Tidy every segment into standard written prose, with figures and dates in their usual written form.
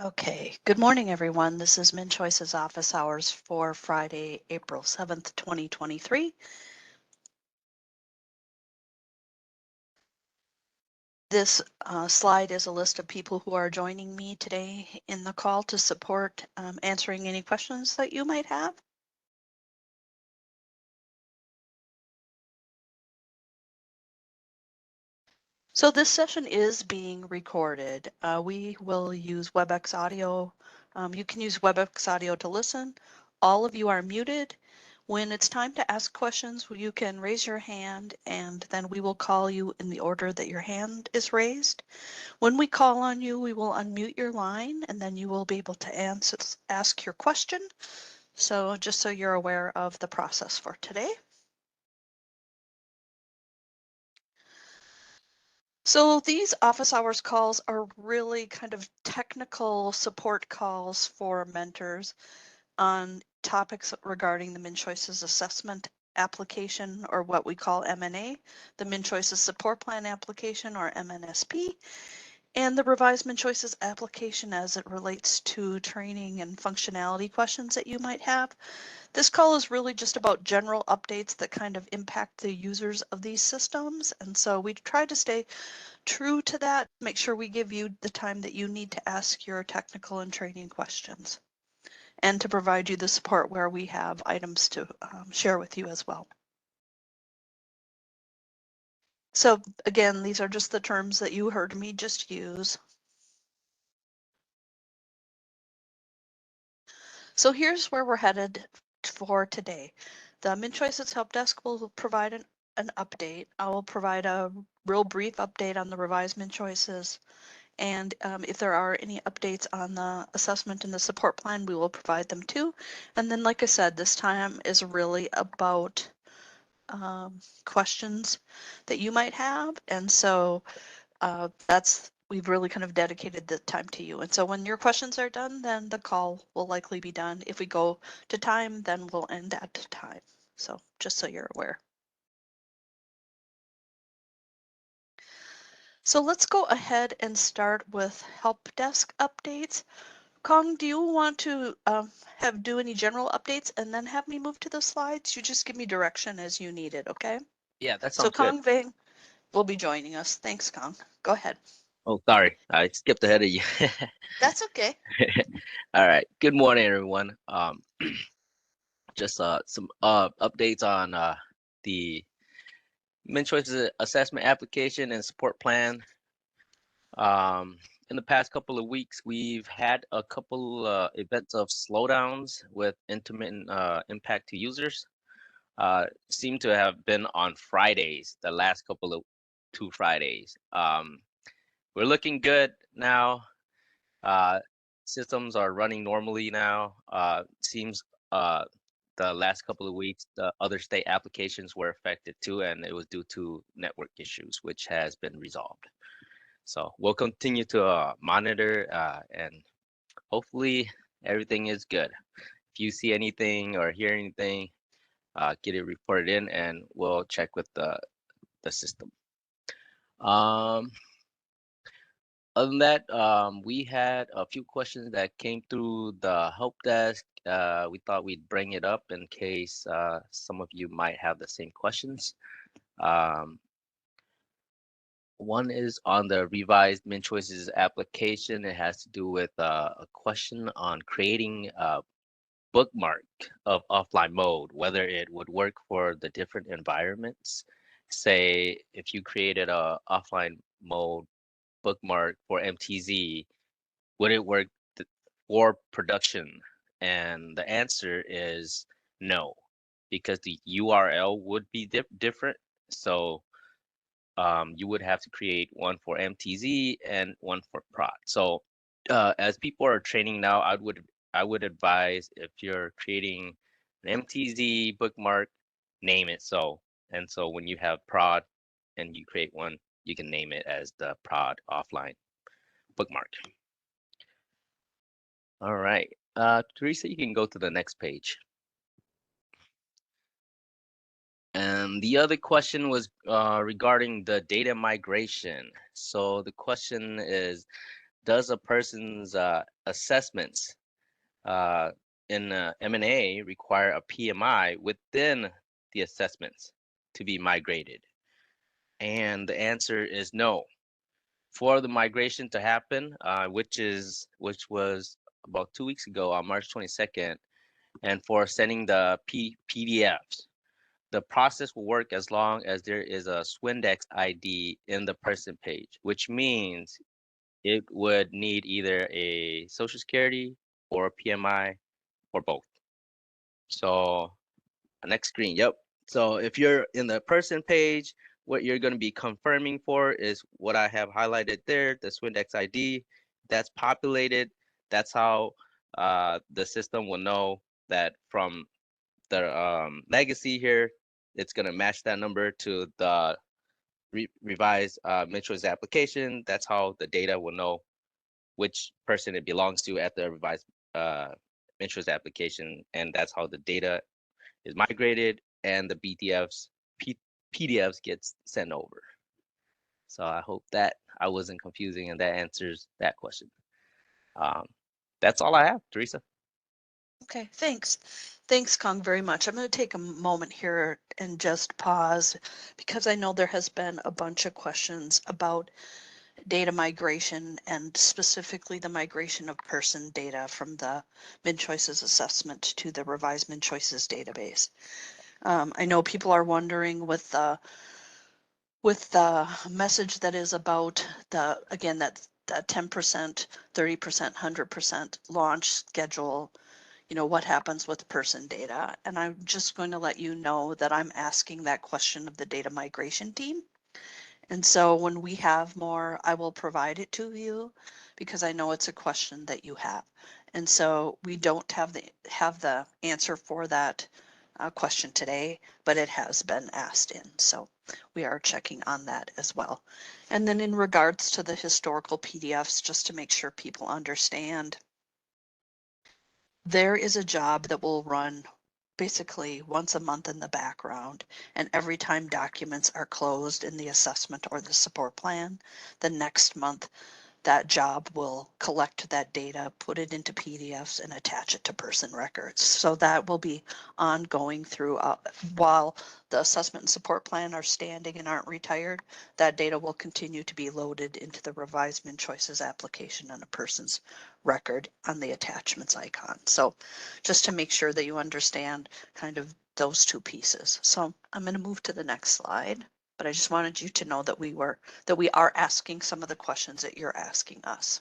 Okay, good morning, everyone. This is MnCHOICES office hours for Friday, April 7th, 2023. This slide is a list of people who are joining me today in the call to support answering any questions that you might have. So this session is being recorded. We will use WebEx audio. You can use WebEx audio to listen. All of you are muted. When it's time to ask questions, you can raise your hand and then we will call you in the order that your hand is raised. When we call on you, we will unmute your line and then you will be able to ask your question. So just so you're aware of the process for today. So these office hours calls are really kind of technical support calls for mentors on topics regarding the MnCHOICES assessment application, or what we call MNA, the MnCHOICES support plan application, or MNSP, and the revised MnCHOICES application as it relates to training and functionality questions that you might have. This call is really just about general updates that kind of impact the users of these systems. And so we try to stay true to that, make sure we give you the time that you need to ask your technical and training questions and to provide you the support where we have items to share with you as well. So again, these are just the terms that you heard me just use. So here's where we're headed for today. The MnCHOICES Help Desk will provide an update. I will provide a real brief update on the revised MnCHOICES. And if there are any updates on the assessment and the support plan, we will provide them too. And then, like I said, this time is really about questions that you might have. And so we've really kind of dedicated the time to you. And so when your questions are done, then the call will likely be done. If we go to time, then we'll end at time. So just so you're aware. So let's go ahead and start with help desk updates. Kong, do you want to do any general updates and then have me move to the slides? You just give me direction as you need it, okay? Yeah, that So sounds good. Kong Vang will be joining us. Thanks, Kong. Go ahead. Oh, sorry, I skipped ahead of you. That's okay. All right. Good morning, everyone. Just some updates on the MnCHOICES assessment application and support plan. In the past couple of weeks, we've had a couple events of slowdowns with intermittent impact to users. Seem to have been on Fridays, the last couple of 2 Fridays. We're looking good now. Systems are running normally now. Seems the last couple of weeks, the other state applications were affected too, and it was due to network issues, which has been resolved. So we'll continue to monitor and hopefully everything is good. If you see anything or hear anything, get it reported in and we'll check with the system. Other than that, we had a few questions that came through the help desk. We thought we'd bring it up in case some of you might have the same questions. One is on the revised MnCHOICES application. It has to do with a question on creating a bookmark of offline mode, whether it would work for the different environments. Say, if you created a offline mode bookmark for MTZ, would it work for production? And the answer is no, because the URL would be different. So you would have to create one for MTZ and one for prod. So as people are training now, I would advise, if you're creating an MTZ bookmark, name it so. And so when you have prod and you create one, you can name it as the prod offline bookmark. All right. Teresa, you can go to the next page. And the other question was regarding the data migration. So the question is, does a person's assessments in M&A require a PMI within the assessments to be migrated? And the answer is no. For the migration to happen, which was about 2 weeks ago on March 22nd, and for sending the PDFs, the process will work as long as there is a Swindex ID in the person page, which means it would need either a social security or a PMI or both. So next screen, yep. So if you're in the person page, what you're going to be confirming for is what I have highlighted there, the Swindex ID. That's populated. That's how the system will know that from the legacy here, it's going to match that number to the revised MnCHOICES application. That's how the data will know which person it belongs to at the revised MnCHOICES application, and that's how the data is migrated and the PDFs gets sent over. So I hope that I wasn't confusing and that answers that question. Um, that's all I have, Teresa. Okay, thanks. Thanks, Kong, very much. I'm going to take a moment here and just pause because I know there has been a bunch of questions about data migration and specifically the migration of person data from the MnCHOICES assessment to the revised MnCHOICES database. I know people are wondering with the message that is about the, again, that 10%, 30%, 100% launch schedule, you know, what happens with person data? And I'm just going to let you know that I'm asking that question of the data migration team. And so when we have more, I will provide it to you because I know it's a question that you have. And so we don't have the answer for that question today, but it has been asked in. So we are checking on that as well. And then in regards to the historical PDFs, just to make sure people understand, there is a job that will run basically once a month in the background, and every time documents are closed in the assessment or the support plan, the next month that job will collect that data, put it into PDFs, and attach it to person records. So that will be ongoing through while the assessment and support plan are standing and aren't retired. That data will continue to be loaded into the revised MnCHOICES application on a person's record on the attachments icon. So just to make sure that you understand kind of those two pieces. So I'm going to move to the next slide, but I just wanted you to know that we are asking some of the questions that you're asking us.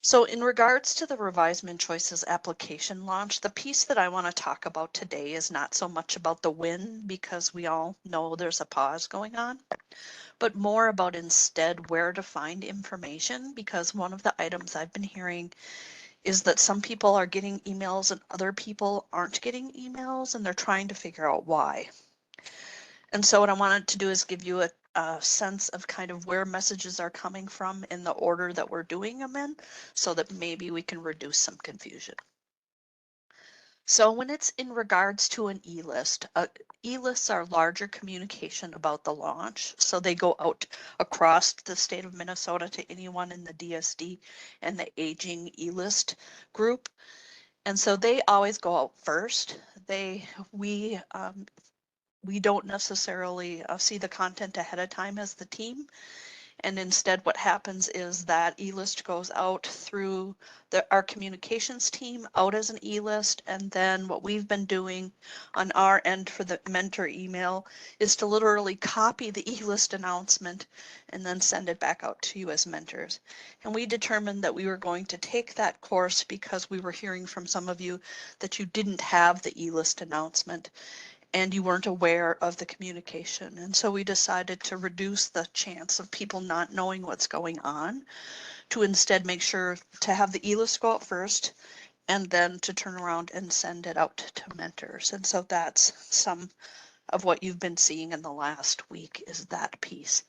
So in regards to the revised MnCHOICES application launch, the piece that I want to talk about today is not so much about the win, because we all know there's a pause going on, but more about instead where to find information, because one of the items I've been hearing is that some people are getting emails and other people aren't getting emails, and they're trying to figure out why. And so what I wanted to do is give you a sense of kind of where messages are coming from in the order that we're doing them in, so that maybe we can reduce some confusion. So when it's in regards to an e-list, e-lists are larger communication about the launch. So they go out across the state of Minnesota to anyone in the DSD and the aging e-list group. And so they always go out first. We don't necessarily see the content ahead of time as the team. And instead what happens is that e-list goes out through our communications team out as an e-list. And then what we've been doing on our end for the mentor email is to literally copy the e-list announcement and then send it back out to you as mentors. And we determined that we were going to take that course because we were hearing from some of you that you didn't have the e-list announcement and you weren't aware of the communication. And so we decided to reduce the chance of people not knowing what's going on, to instead make sure to have the e-list go out first and then to turn around and send it out to mentors. And so that's some of what you've been seeing in the last week, is that piece.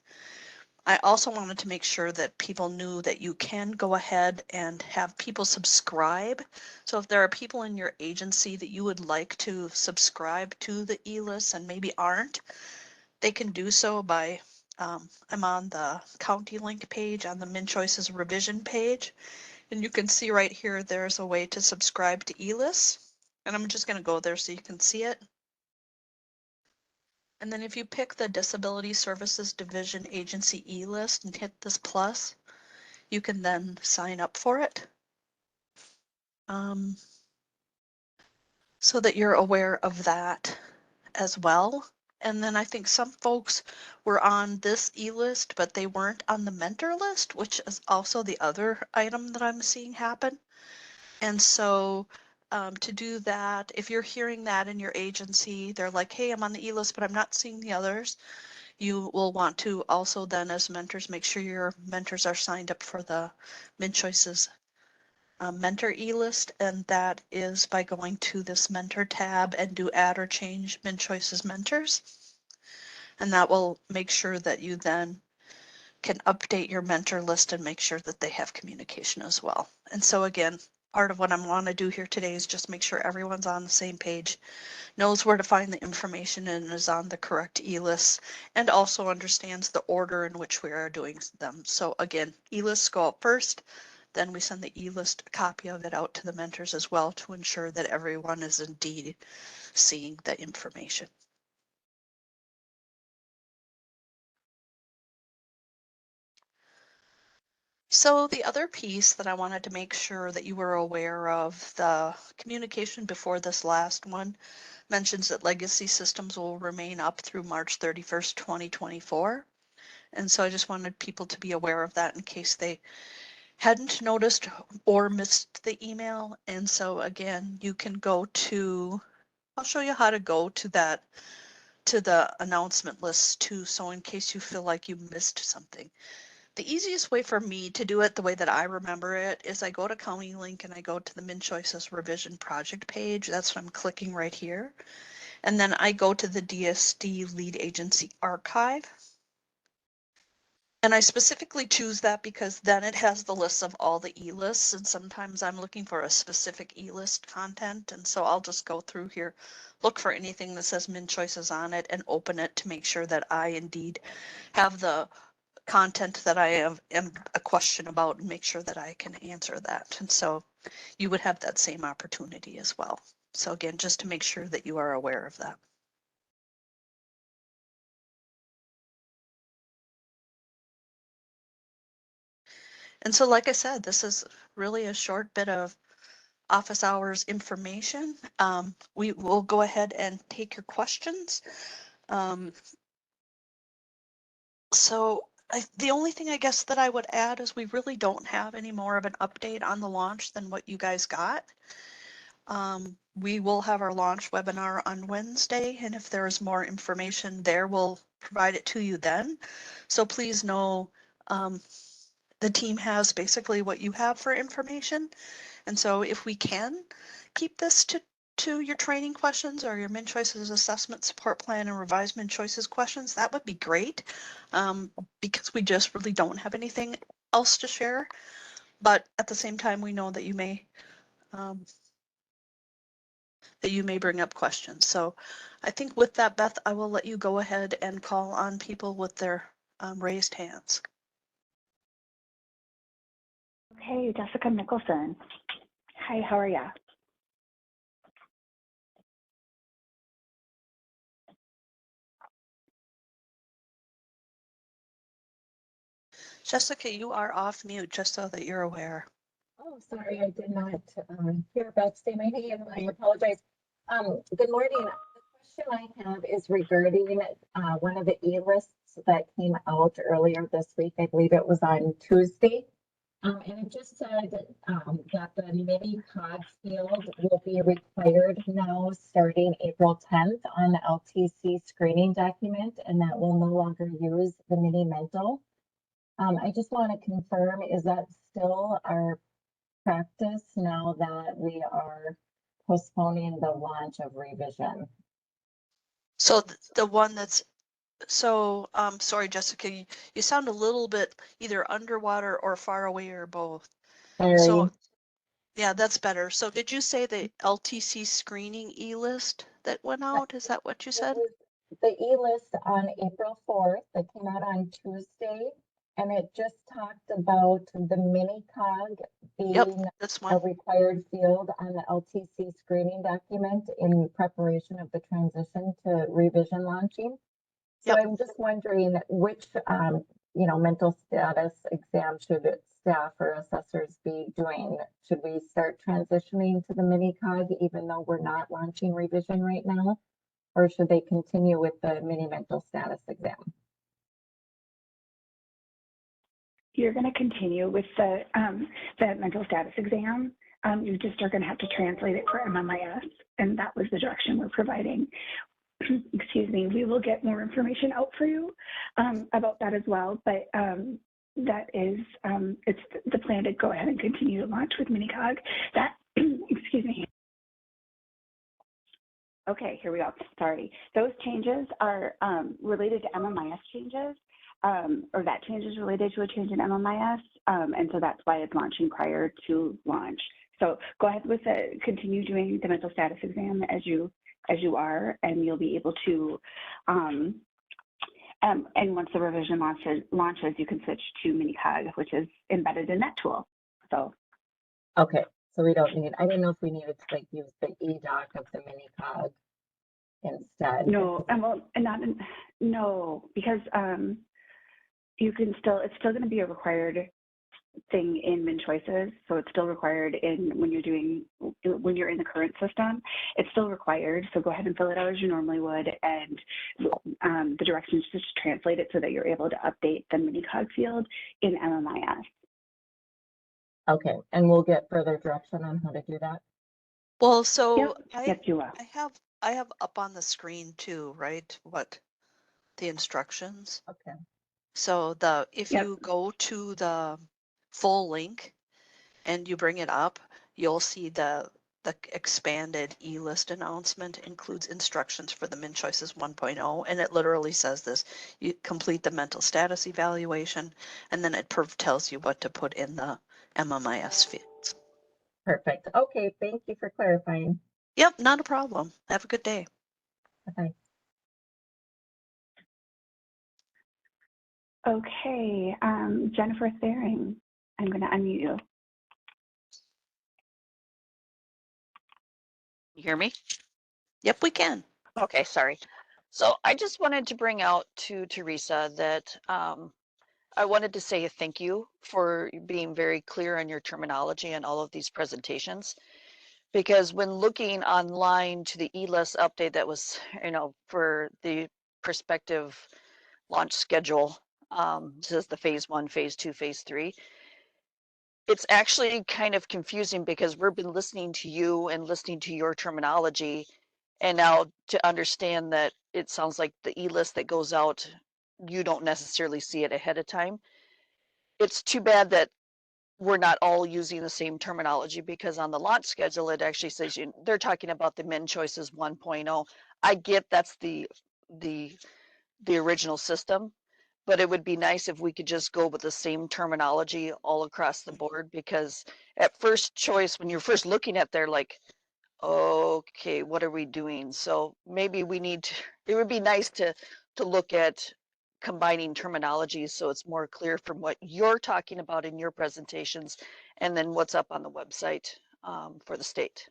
I also wanted to make sure that people knew that you can go ahead and have people subscribe. So if there are people in your agency that you would like to subscribe to the e-list and maybe aren't, they can do so by I'm on the county link page on the MnCHOICES revision page. And you can see right here, there's a way to subscribe to eList. And I'm just going to go there so you can see it. And then if you pick the Disability Services Division Agency eList and hit this plus, you can then sign up for it. So that you're aware of that as well. And then I think some folks were on this e-list, but they weren't on the mentor list, which is also the other item that I'm seeing happen. And so to do that, if you're hearing that in your agency, they're like, hey, I'm on the e-list, but I'm not seeing the others. You will want to also then as mentors, make sure your mentors are signed up for the MnCHOICES mentor e-list, and that is by going to this mentor tab and do add or change MnCHOICES mentors. And that will make sure that you then can update your mentor list and make sure that they have communication as well. And so again, part of what I want to do here today is just make sure everyone's on the same page, knows where to find the information and is on the correct e-list, and also understands the order in which we are doing them. So again, e-lists go out first, then we send the e-list copy of it out to the mentors as well to ensure that everyone is indeed seeing the information. So the other piece that I wanted to make sure that you were aware of, the communication before this last one mentions that legacy systems will remain up through March 31st, 2024. And so I just wanted people to be aware of that in case they hadn't noticed or missed the email. And so again, you can go to, I'll show you how to go to that, to the announcement list too. So in case you feel like you missed something. The easiest way for me to do it the way that I remember it is I go to County Link and I go to the MnCHOICES revision project page. That's what I'm clicking right here. And then I go to the DSD lead agency archive. And I specifically choose that because then it has the list of all the e-lists, and sometimes I'm looking for a specific e-list content. And so I'll just go through here, look for anything that says MnCHOICES on it and open it to make sure that I indeed have the content that I am a question about and make sure that I can answer that. And so you would have that same opportunity as well. So again, just to make sure that you are aware of that. And so, like I said, this is really a short bit of office hours information. We will go ahead and take your questions. So the only thing I guess that I would add is we really don't have any more of an update on the launch than what you guys got. We will have our launch webinar on Wednesday, and if there is more information there, we'll provide it to you then. So please know the team has basically what you have for information. And so if we can keep this to your training questions or your MnCHOICES assessment support plan and revised MnCHOICES questions, that would be great, because we just really don't have anything else to share. But at the same time, we know that you may bring up questions. So I think with that, Beth, I will let you go ahead and call on people with their raised hands. Hey, Jessica Nicholson. Hi, how are ya? Jessica, you are off mute, just so that you're aware. Oh, sorry, I did not hear Beth say my name. I apologize. Good morning. The question I have is regarding one of the e-lists that came out earlier this week. I believe it was on Tuesday. And it just said that the mini cog field will be required now starting April 10th on the LTC screening document, and that will no longer use the mini mental. I just want to confirm, is that still our practice now that we are postponing the launch of revision? So the one that's, so sorry, Jessica, you sound a little bit either underwater or far away or both. Sorry. So yeah, that's better. So did you say the LTC screening e-list that went out? Is that what you said? the e-list on April 4th that came out on Tuesday, and it just talked about the mini cog Yep, being this a one. required field on the LTC screening document in preparation of the transition to revision launching. So Yep. I'm just wondering which, mental status exam should staff or assessors be doing? Should we start transitioning to the mini cog even though we're not launching revision right now? Or should they continue with the mini mental status exam? You're going to continue with the mental status exam. You just are going to have to translate it for MMIS, and that was the direction we're providing. Excuse me. We will get more information out for you about that as well, but that is, it's the plan to go ahead and continue to launch with MiniCog. That, excuse me. Okay, here we go. Sorry. Those changes are related to MMIS changes, or that change is related to a change in MMIS, and so that's why it's launching prior to launch. So go ahead with continue doing the mental status exam as you are, and you'll be able to, and once the revision launches, you can switch to MiniCog, which is embedded in that tool. So. Okay, so we don't need, I didn't know if we needed to like use the e-doc of the MiniCog instead. No, no, because you can still, it's still going to be a required thing in MnCHOICES, so it's still required when you're in the current system. It's still required, so go ahead and fill it out as you normally would, and the directions just translate it so that you're able to update the MiniCog field in MMIS. Okay, and we'll get further direction on how to do that. Well, so Yes, you will. I have up on the screen too, right? What the instructions. Okay. So if you go to the full link and you bring it up, you'll see the expanded e-list announcement includes instructions for the MnCHOICES 1.0, and it literally says this: you complete the mental status evaluation, and then it tells you what to put in the MMIS fields. Perfect. Okay, thank you for clarifying. Yep, not a problem. Have a good day. Bye. Okay, Jennifer Thering, I'm going to unmute you. You hear me? Yep, we can. Okay, sorry. So I just wanted to bring out to Teresa that I wanted to say thank you for being very clear on your terminology in all of these presentations. Because when looking online to the e-list update that was, for the prospective launch schedule, this is the phase 1, phase 2, phase 3. It's actually kind of confusing because we've been listening to you and listening to your terminology, and now to understand that it sounds like the e-list that goes out, you don't necessarily see it ahead of time. It's too bad that we're not all using the same terminology, because on the launch schedule, it actually says they're talking about the MnCHOICES 1.0. I get that's the original system, but it would be nice if we could just go with the same terminology all across the board, because at first choice, when you're first looking at there, like, okay, what are we doing? So maybe we need to, it would be nice to look at combining terminologies so it's more clear from what you're talking about in your presentations and then what's up on the website for the state.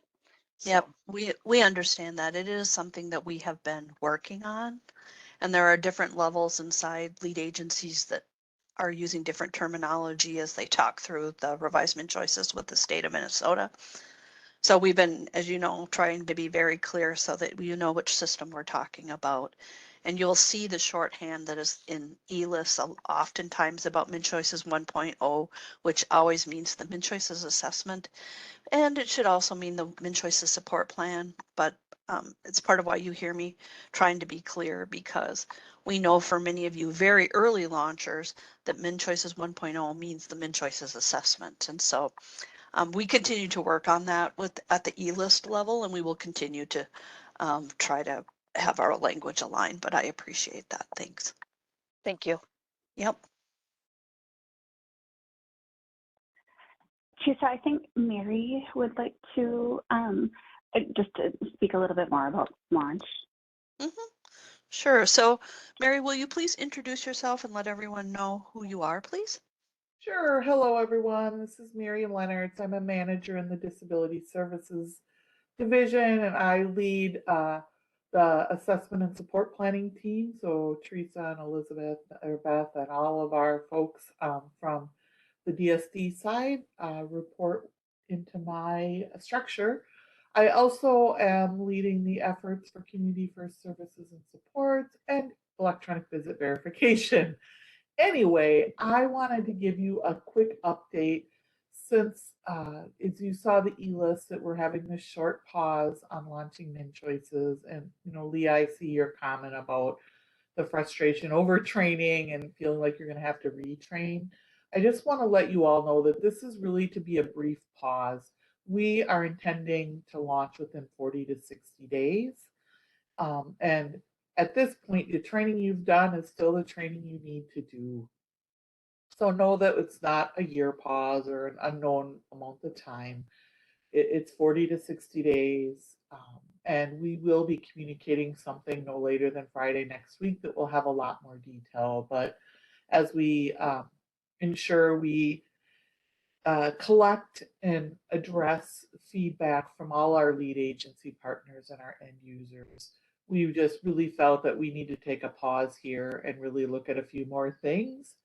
Yep, we understand that. It is something that we have been working on, and there are different levels inside lead agencies that are using different terminology as they talk through the revised MnCHOICES with the state of Minnesota. So we've been, as you know, trying to be very clear so that you know which system we're talking about. And you'll see the shorthand that is in e-lists oftentimes about MnCHOICES 1.0, which always means the MnCHOICES assessment. And it should also mean the MnCHOICES support plan, but it's part of why you hear me trying to be clear, because we know for many of you very early launchers that MnCHOICES 1.0 means the MnCHOICES assessment. And so we continue to work on that at the e-list level, and we will continue to try to have our language aligned, but I appreciate that. Thanks. Thank you. Yep. Teresa, I think Mary would like to just to speak a little bit more about launch. Mm-hmm. Sure. So, Mary, will you please introduce yourself and let everyone know who you are, please? Sure. Hello, everyone. This is Mary Leonards. I'm a manager in the Disability Services Division, and I lead the assessment and support planning team. So Teresa and Elizabeth or Beth and all of our folks from the DSD side report into my structure. I also am leading the efforts for community first services and supports and electronic visit verification. Anyway, I wanted to give you a quick update since, as you saw the e-list, that we're having this short pause on launching MnCHOICES. And, Lee, I see your comment about the frustration over training and feeling like you're going to have to retrain. I just want to let you all know that this is really to be a brief pause. We are intending to launch within 40 to 60 days. And at this point, the training you've done is still the training you need to do. So know that it's not a year pause or an unknown amount of time. It's 40 to 60 days. And we will be communicating something no later than Friday next week that will have a lot more detail. But as we ensure we collect and address feedback from all our lead agency partners and our end users, we just really felt that we need to take a pause here and really look at a few more things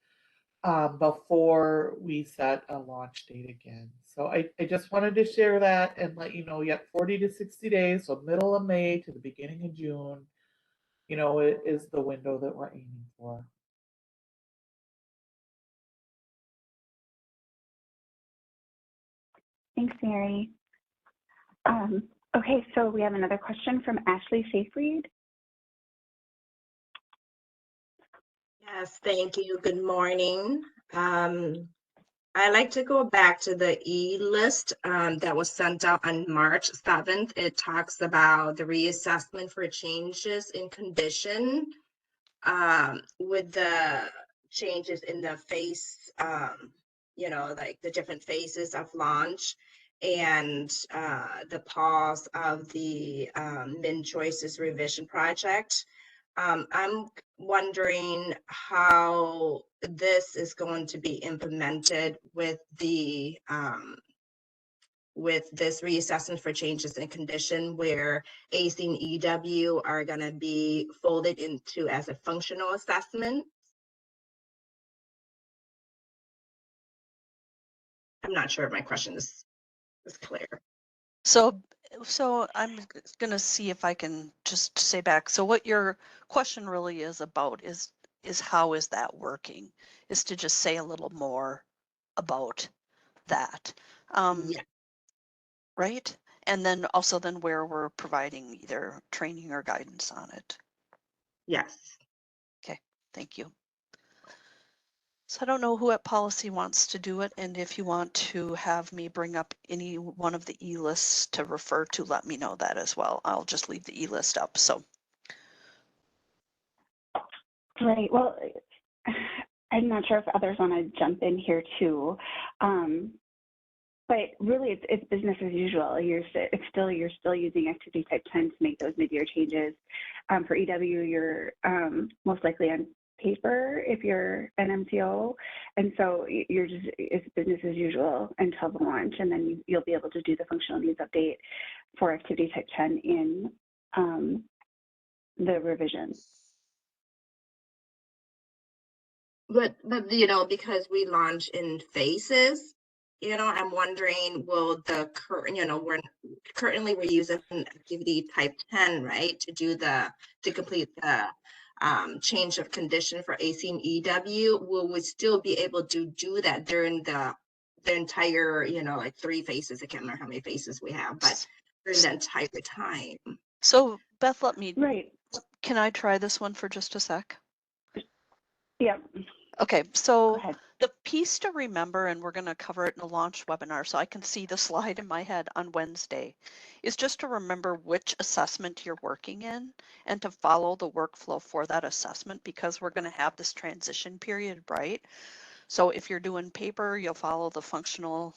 before we set a launch date again. So I just wanted to share that and let you know, yep, 40 to 60 days, so middle of May to the beginning of June, it is the window that we're aiming for. Thanks, Mary. Okay, so we have another question from Ashley Seyfried. Yes, thank you. Good morning. I'd like to go back to the e-list that was sent out on March 7th. It talks about the reassessment for changes in condition with the changes in the phase, like the different phases of launch and the pause of the MnCHOICES revision project. I'm wondering how this is going to be implemented with the with this reassessment for changes in condition, where AC and EW are going to be folded into as a functional assessment. I'm not sure if my question is clear. So I'm going to see if I can just say back. So what your question really is about is how is that working? Is to just say a little more about that. Yeah. Right? And then also then where we're providing either training or guidance on it. Yes. Okay, thank you. So I don't know who at policy wants to do it, and if you want to have me bring up any one of the e-lists to refer to, let me know that as well. I'll just leave the e-list up. So. Right. Well, I'm not sure if others want to jump in here too, but really it's business as usual. You're still using activity type 10 to make those mid-year changes. For EW, you're most likely on paper if you're an MCO, and so it's business as usual until the launch, and then you'll be able to do the functional needs update for activity type 10 in the revision. But because we launch in phases, I'm wondering, will the current, we're using activity type 10, right, to complete the change of condition for AC and EW. Will we still be able to do that during the entire, like 3 phases? I can't remember how many phases we have, but during the entire time. So Beth, let me. Right. Can I try this one for just a sec? Yeah. Okay, so the piece to remember, and we're going to cover it in a launch webinar, so I can see the slide in my head on Wednesday, is just to remember which assessment you're working in and to follow the workflow for that assessment, because we're going to have this transition period, right? So if you're doing paper, you'll follow the functional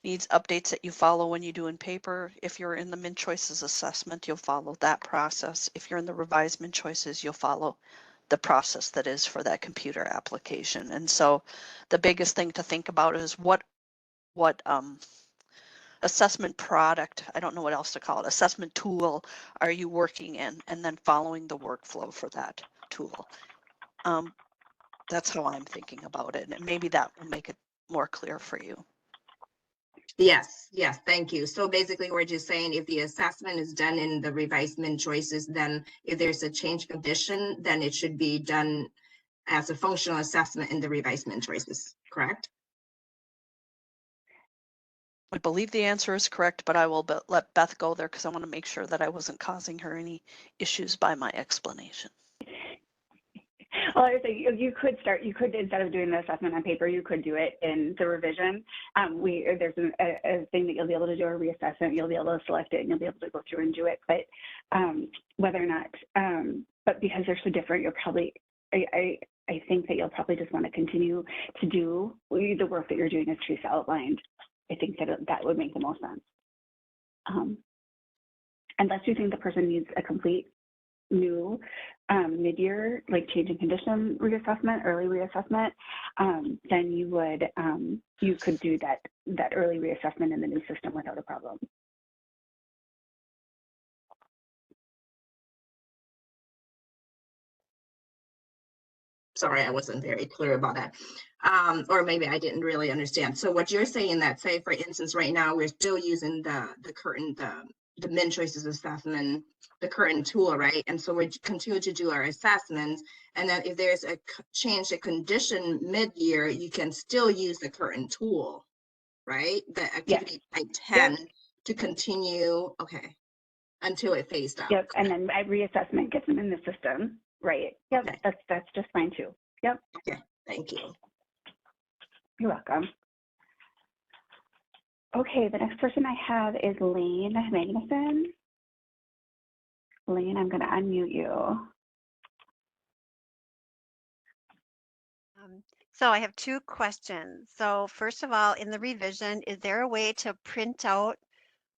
needs updates that you follow when you do in paper. If you're in the MnCHOICES assessment, you'll follow that process. If you're in the revised MnCHOICES, you'll follow the process that is for that computer application. And so the biggest thing to think about is what assessment product, I don't know what else to call it, assessment tool are you working in, and then following the workflow for that tool. That's how I'm thinking about it, and maybe that will make it more clear for you. Yes, yes, thank you. So basically, we're just saying if the assessment is done in the revised MnCHOICES, then if there's a change condition, then it should be done as a functional assessment in the revised MnCHOICES, correct? I believe the answer is correct, but I will let Beth go there because I want to make sure that I wasn't causing her any issues by my explanation. Well, I would say you could instead of doing the assessment on paper, you could do it in the revision. There's a thing that you'll be able to do a reassessment. You'll be able to select it and you'll be able to go through and do it. But whether or not, but because they're so different, you'll probably, I think that you'll probably just want to continue to do the work that you're doing as Teresa outlined. I think that would make the most sense. Unless you think the person needs a complete new mid-year, like change in condition reassessment, early reassessment, then you could do that early reassessment in the new system without a problem. Sorry, I wasn't very clear about that. Or maybe I didn't really understand. So what you're saying that, say, for instance, right now, we're still using the current, the MnCHOICES assessment, the current tool, right? And so we continue to do our assessments. And then if there's a change to condition mid-year, you can still use the current tool, right? The activity type 10 Yep. to continue, okay, until it phased out. Yep, and then a reassessment gets them in the system, right? Yep, Okay. that's just fine too. Yep. Okay, thank you. You're welcome. Okay, the next person I have is Lane Magnuson. Lane, I'm going to unmute you. So I have two questions. So first of all, in the revision, is there a way to print out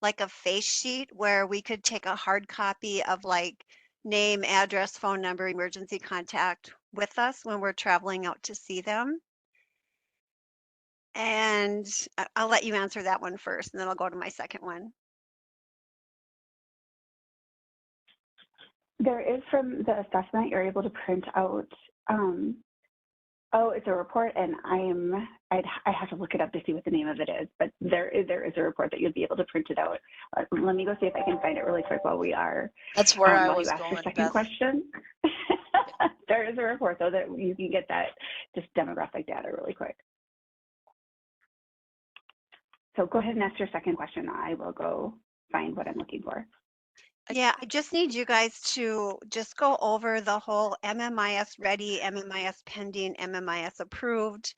like a face sheet where we could take a hard copy of like name, address, phone number, emergency contact with us when we're traveling out to see them? And I'll let you answer that one first, and then I'll go to my second one. There is from the assessment, you're able to print out, oh, it's a report, and I have to look it up to see what the name of it is, but there is a report that you'll be able to print it out. Let me go see if I can find it really quick while we are. That's where I while was you ask going, your second Beth. question. There is a report though that you can get that just demographic data really quick. So go ahead and ask your second question. I will go find what I'm looking for. Yeah, I just need you guys to just go over the whole MMIS ready, MMIS pending, MMIS approved.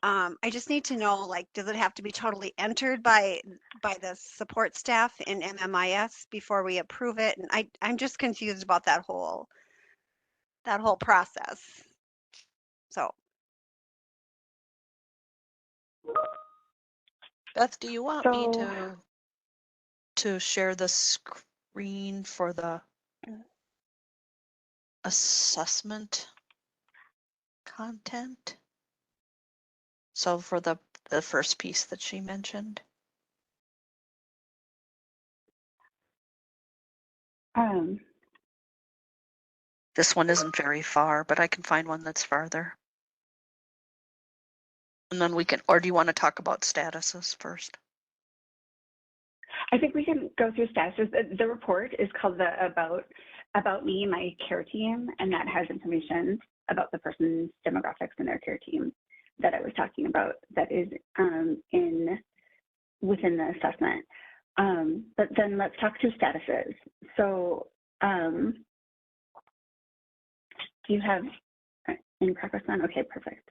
I just need to know, like, does it have to be totally entered by the support staff in MMIS before we approve it? And I'm just confused about that whole process. So Beth, do you want me So to share the screen for the assessment content? So for the first piece that she mentioned. This one isn't very far, but I can find one that's farther. And then we can, or do you want to talk about statuses first? I think we can go through statuses. The report is called the About Me, My Care Team, and that has information about the person's demographics and their care team that I was talking about that is within the assessment. But then let's talk through statuses. So do you have in progress on? Okay, perfect.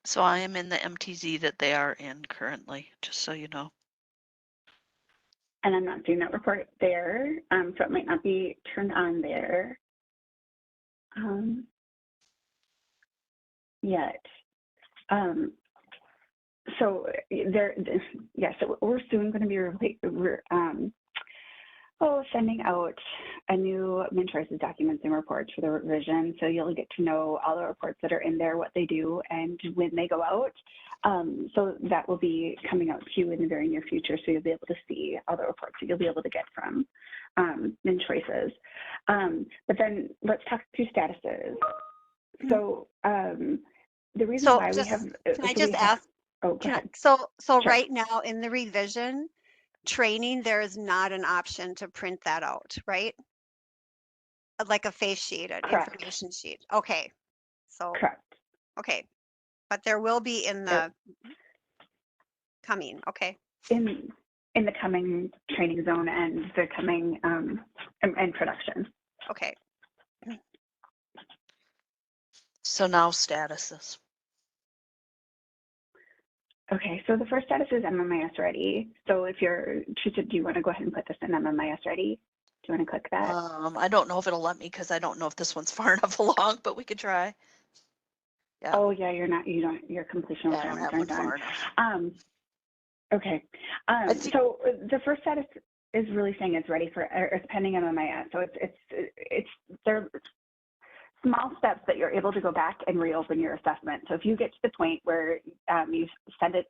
So I am in the MTZ that they are in currently, just so you know. And I'm not seeing that report there, so it might not be turned on there. yet. So so we're soon going to be sending out a new MnCHOICES documents and reports for the revision. So you'll get to know all the reports that are in there, what they do, and when they go out. So that will be coming out to you in the very near future. So you'll be able to see all the reports that you'll be able to get from MnCHOICES. But then let's talk through statuses. So the reason why we have. Can I just ask? Oh, go ahead. So Sure. right now in the revision training, there is not an option to print that out, right? Like a face sheet, an Correct. information sheet. Okay. So, Correct. okay. But there will be in the coming, okay. In the coming training zone and the coming and production. Okay. So now statuses. Okay, so the first status is MMIS ready. So if you're, Teresa, do you want to go ahead and put this in MMIS ready? Do you want to click that? I don't know if it'll let me because I don't know if this one's far enough along, but we could try. Yeah. Oh yeah, your completion requirements aren't done. Okay, so the first status is really saying it's ready for, it's pending MMIS. So they're small steps that you're able to go back and reopen your assessment. So if you get to the point where you've sent it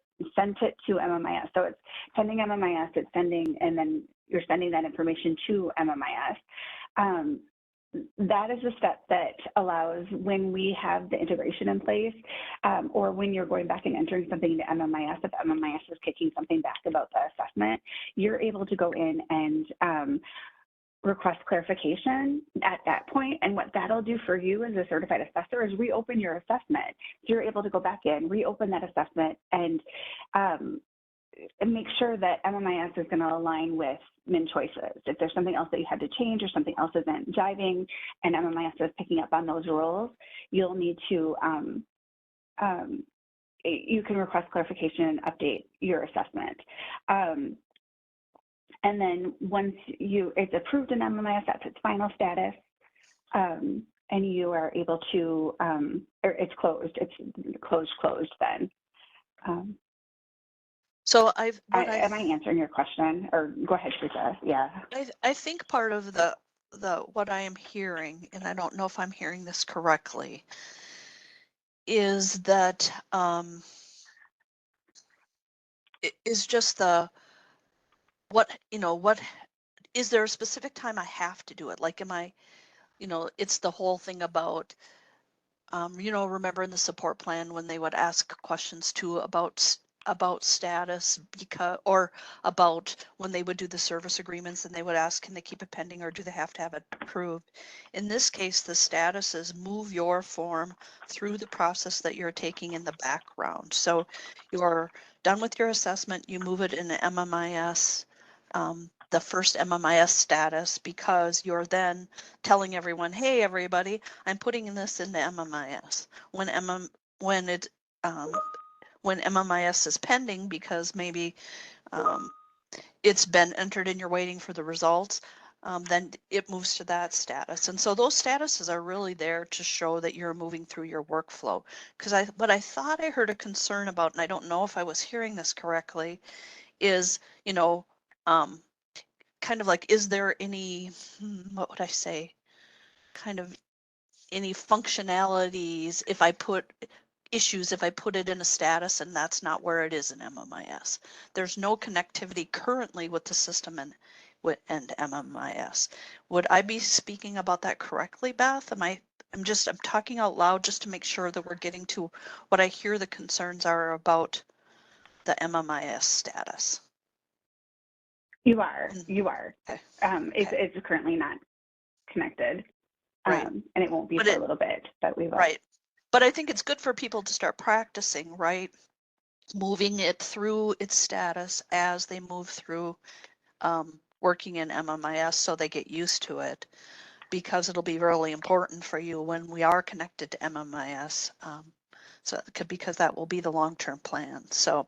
to MMIS, so it's pending MMIS, it's sending, and then you're sending that information to MMIS. That is a step that allows, when we have the integration in place, or when you're going back and entering something into MMIS, if MMIS is kicking something back about the assessment, you're able to go in and request clarification at that point. And what that'll do for you as a certified assessor is reopen your assessment. So you're able to go back in, reopen that assessment, and make sure that MMIS is going to align with MnCHOICES. If there's something else that you had to change or something else isn't jiving and MMIS is picking up on those rules, you'll need to, you can request clarification and update your assessment. And then once it's approved in MMIS, that's its final status, and you are able to, or it's closed then. So am I answering your question? Or go ahead, Teresa. Yeah. I think part of the what I am hearing, and I don't know if I'm hearing this correctly, is that is just what is there a specific time I have to do it? Like, am I, it's the whole thing about, remember in the support plan when they would ask questions too about status, or about when they would do the service agreements and they would ask, can they keep it pending or do they have to have it approved? In this case, the status is move your form through the process that you're taking in the background. So you're done with your assessment, you move it in the MMIS, the first MMIS status, because you're then telling everyone, hey, everybody, I'm putting this in the MMIS. When MMIS is pending because maybe it's been entered and you're waiting for the results, then it moves to that status. And so those statuses are really there to show that you're moving through your workflow. Because what I thought I heard a concern about, and I don't know if I was hearing this correctly, is, kind of like, is there any, what would I say, kind of any functionalities if I put it in a status and that's not where it is in MMIS. There's no connectivity currently with the system and MMIS. Would I be speaking about that correctly, Beth? I'm talking out loud just to make sure that we're getting to what I hear the concerns are about the MMIS status. You are. Okay. It's currently not connected. Right. And it won't be for a little bit, but we will. Right. But I think it's good for people to start practicing, right? Moving it through its status as they move through working in MMIS, so they get used to it, because it'll be really important for you when we are connected to MMIS. Because that will be the long-term plan. So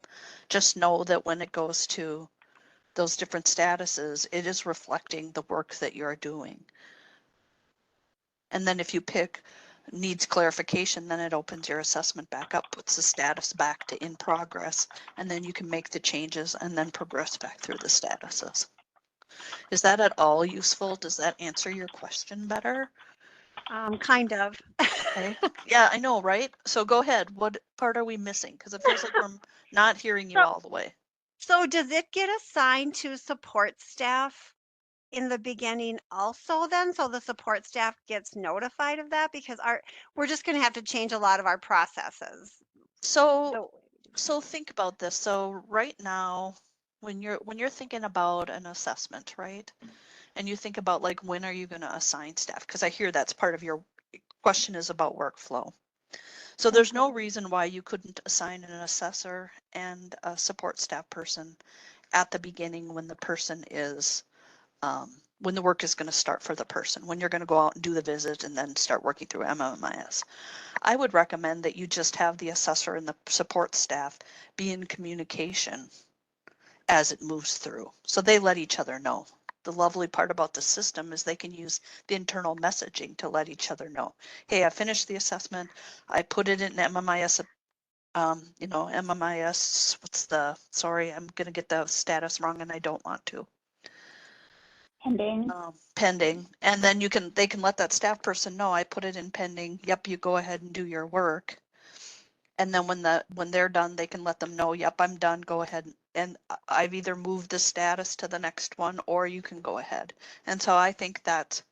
just know that when it goes to those different statuses, it is reflecting the work that you're doing. And then if you pick needs clarification, then it opens your assessment back up, puts the status back to in progress, and then you can make the changes and then progress back through the statuses. Is that at all useful? Does that answer your question better? Kind of. Okay. Yeah, I know, right? So go ahead. What part are we missing? Because it feels like we're not hearing you So- all the way. So does it get assigned to support staff in the beginning also then? So the support staff gets notified of that? Because we're just going to have to change a lot of our processes. So think about this. So right now, when you're thinking about an assessment, right? And you think about like, when are you going to assign staff? Because I hear that's part of your question is about workflow. So there's no reason why you couldn't assign an assessor and a support staff person at the beginning when the person is, when the work is going to start for the person, when you're going to go out and do the visit and then start working through MMIS. I would recommend that you just have the assessor and the support staff be in communication as it moves through. So they let each other know. The lovely part about the system is they can use the internal messaging to let each other know. Hey, I finished the assessment. I put it in MMIS, MMIS, sorry, I'm going to get the status wrong and I don't want to. Pending. Pending. And then they can let that staff person know, I put it in pending. Yep, you go ahead and do your work. And then when they're done, they can let them know, yep, I'm done, go ahead. And I've either moved the status to the next one or you can go ahead. And so I think that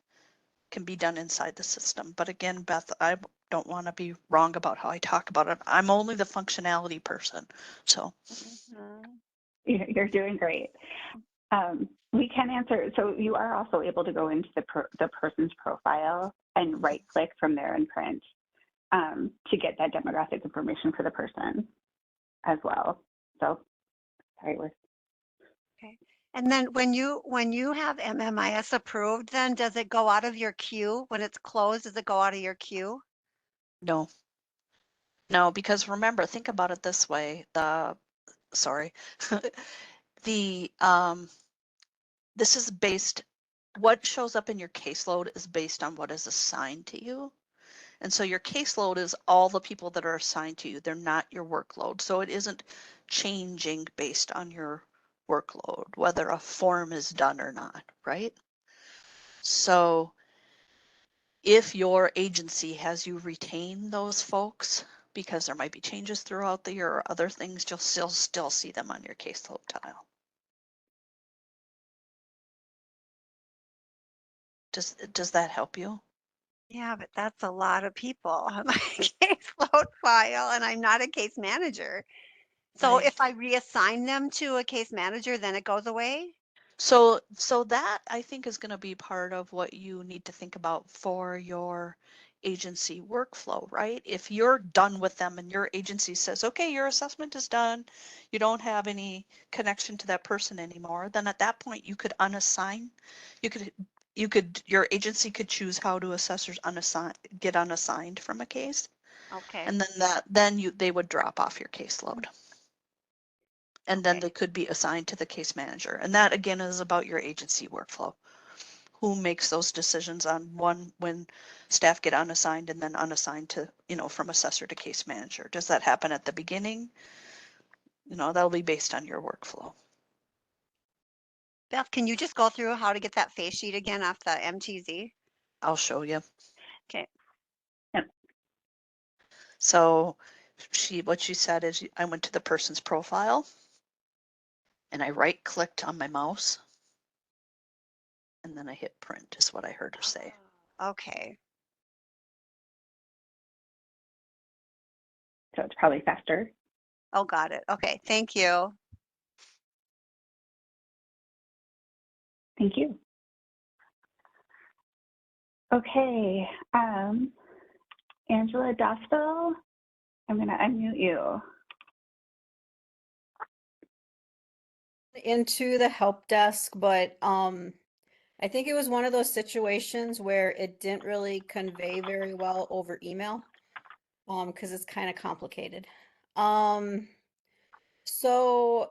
can be done inside the system. But again, Beth, I don't want to be wrong about how I talk about it. I'm only the functionality person. So You're doing great. We can answer. So you are also able to go into the person's profile and right click from there and print to get that demographic information for the person as well. So sorry, Okay. And then when you have MMIS approved, then does it go out of your queue? When it's closed, does it go out of your queue? no, because remember, think about it this way. Sorry, the this is based, what shows up in your caseload is based on what is assigned to you. And so your caseload is all the people that are assigned to you. They're not your workload. So it isn't changing based on your workload, whether a form is done or not, right? So if your agency has you retain those folks, because there might be changes throughout the year or other things, you'll still see them on your caseload tile. Does that help you? Yeah, but that's a lot of people on my caseload file, and I'm not a case manager. So if I reassign them to a case manager, then it goes away? So that I think is going to be part of what you need to think about for your agency workflow, right? If you're done with them and your agency says, okay, your assessment is done, you don't have any connection to that person anymore, then at that point you could unassign, your agency could choose how to assessors get unassigned from a case. Okay. And then they would drop off your caseload. And then they could be assigned to the case manager. And that again is about your agency workflow. Who makes those decisions on when staff get unassigned and then unassigned to, from assessor to case manager? Does that happen at the beginning? That'll be based on your workflow. Beth, can you just go through how to get that face sheet again off the MTZ? I'll show you. Okay. Yep. So what she said is I went to the person's profile and I right clicked on my mouse and then I hit print is what I heard her say. Okay. So it's probably faster. Oh, got it. Okay, thank you. Thank you. Okay, Angela Dostal, I'm going to unmute you. Into the help desk, but I think it was one of those situations where it didn't really convey very well over email, because it's kind of complicated. So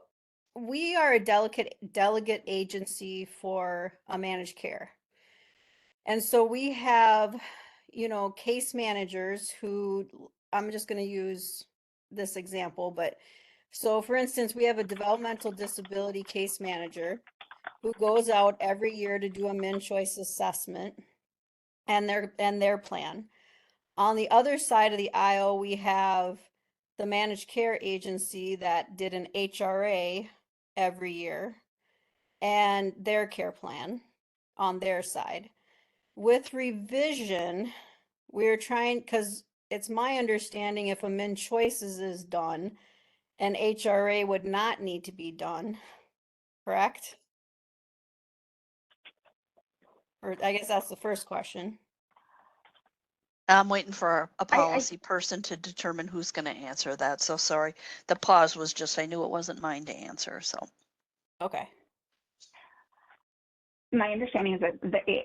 we are a delegate agency for a managed care. And so we have, you know, case managers who, I'm just going to use this example, but so for instance, we have a developmental disability case manager who goes out every year to do a MnCHOICE assessment and their plan. On the other side of the aisle, we have the managed care agency that did an HRA every year and their care plan on their side. With revision, we're trying, because it's my understanding if a MnCHOICES is done, an HRA would not need to be done, correct? Or I guess that's the first question. I'm waiting for a I- policy person to determine who's going to answer that. So sorry. The pause was just, I knew it wasn't mine to answer. So, Okay. My understanding is that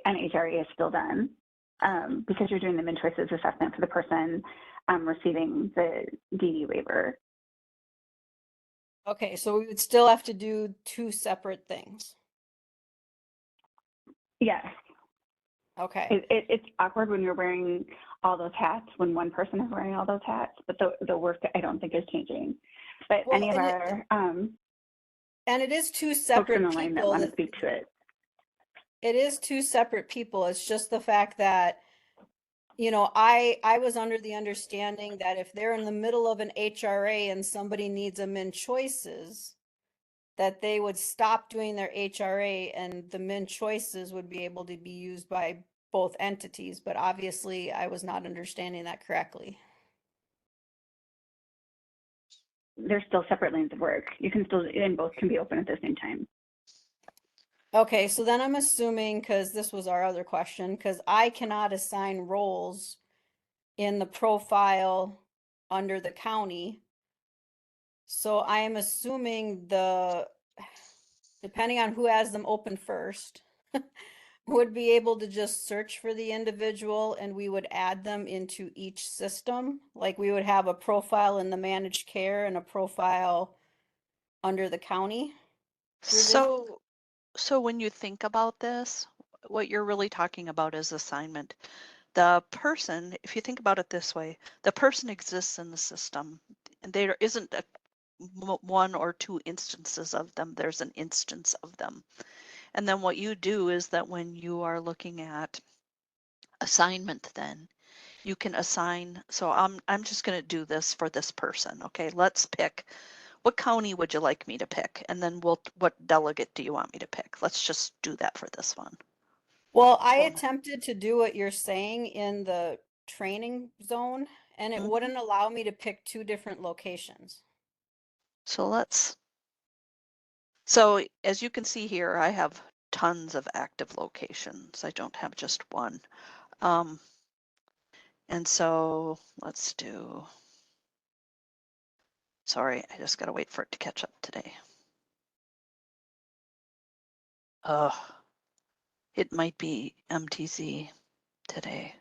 an HRA is still done because you're doing the MnCHOICES assessment for the person receiving the DD waiver. Okay, so we would still have to do two separate things. Yes. Okay. It's awkward when you're wearing all those hats, when one person is wearing all those hats, but the work I don't think is changing. But Well, any of and our and it is two folks separate in the line that people. want to speak to it. It is two separate people. It's just the fact that, you know, I was under the understanding that if they're in the middle of an HRA and somebody needs a MnCHOICES, that they would stop doing their HRA and the MnCHOICES would be able to be used by both entities, but obviously I was not understanding that correctly. There's still separate lanes of work. You can still, and both can be open at the same time. Okay, so then I'm assuming, because this was our other question, because I cannot assign roles in the profile under the county. So I am assuming depending on who has them open first, would be able to just search for the individual and we would add them into each system. Like we would have a profile in the managed care and a profile under the county. so when you think about this, what you're really talking about is assignment. The person, if you think about it this way, the person exists in the system and there isn't one or two instances of them. There's an instance of them. And then what you do is that when you are looking at assignment, then you can assign. So I'm just going to do this for this person. Okay, let's pick. What county would you like me to pick? And then what delegate do you want me to pick? Let's just do that for this one. Well, I attempted to do what you're saying in the training zone, and it wouldn't allow me to pick two different locations. So as you can see here, I have tons of active locations. I don't have just one. And so let's do, sorry, I just gotta wait for it to catch up today. It might be MTZ today.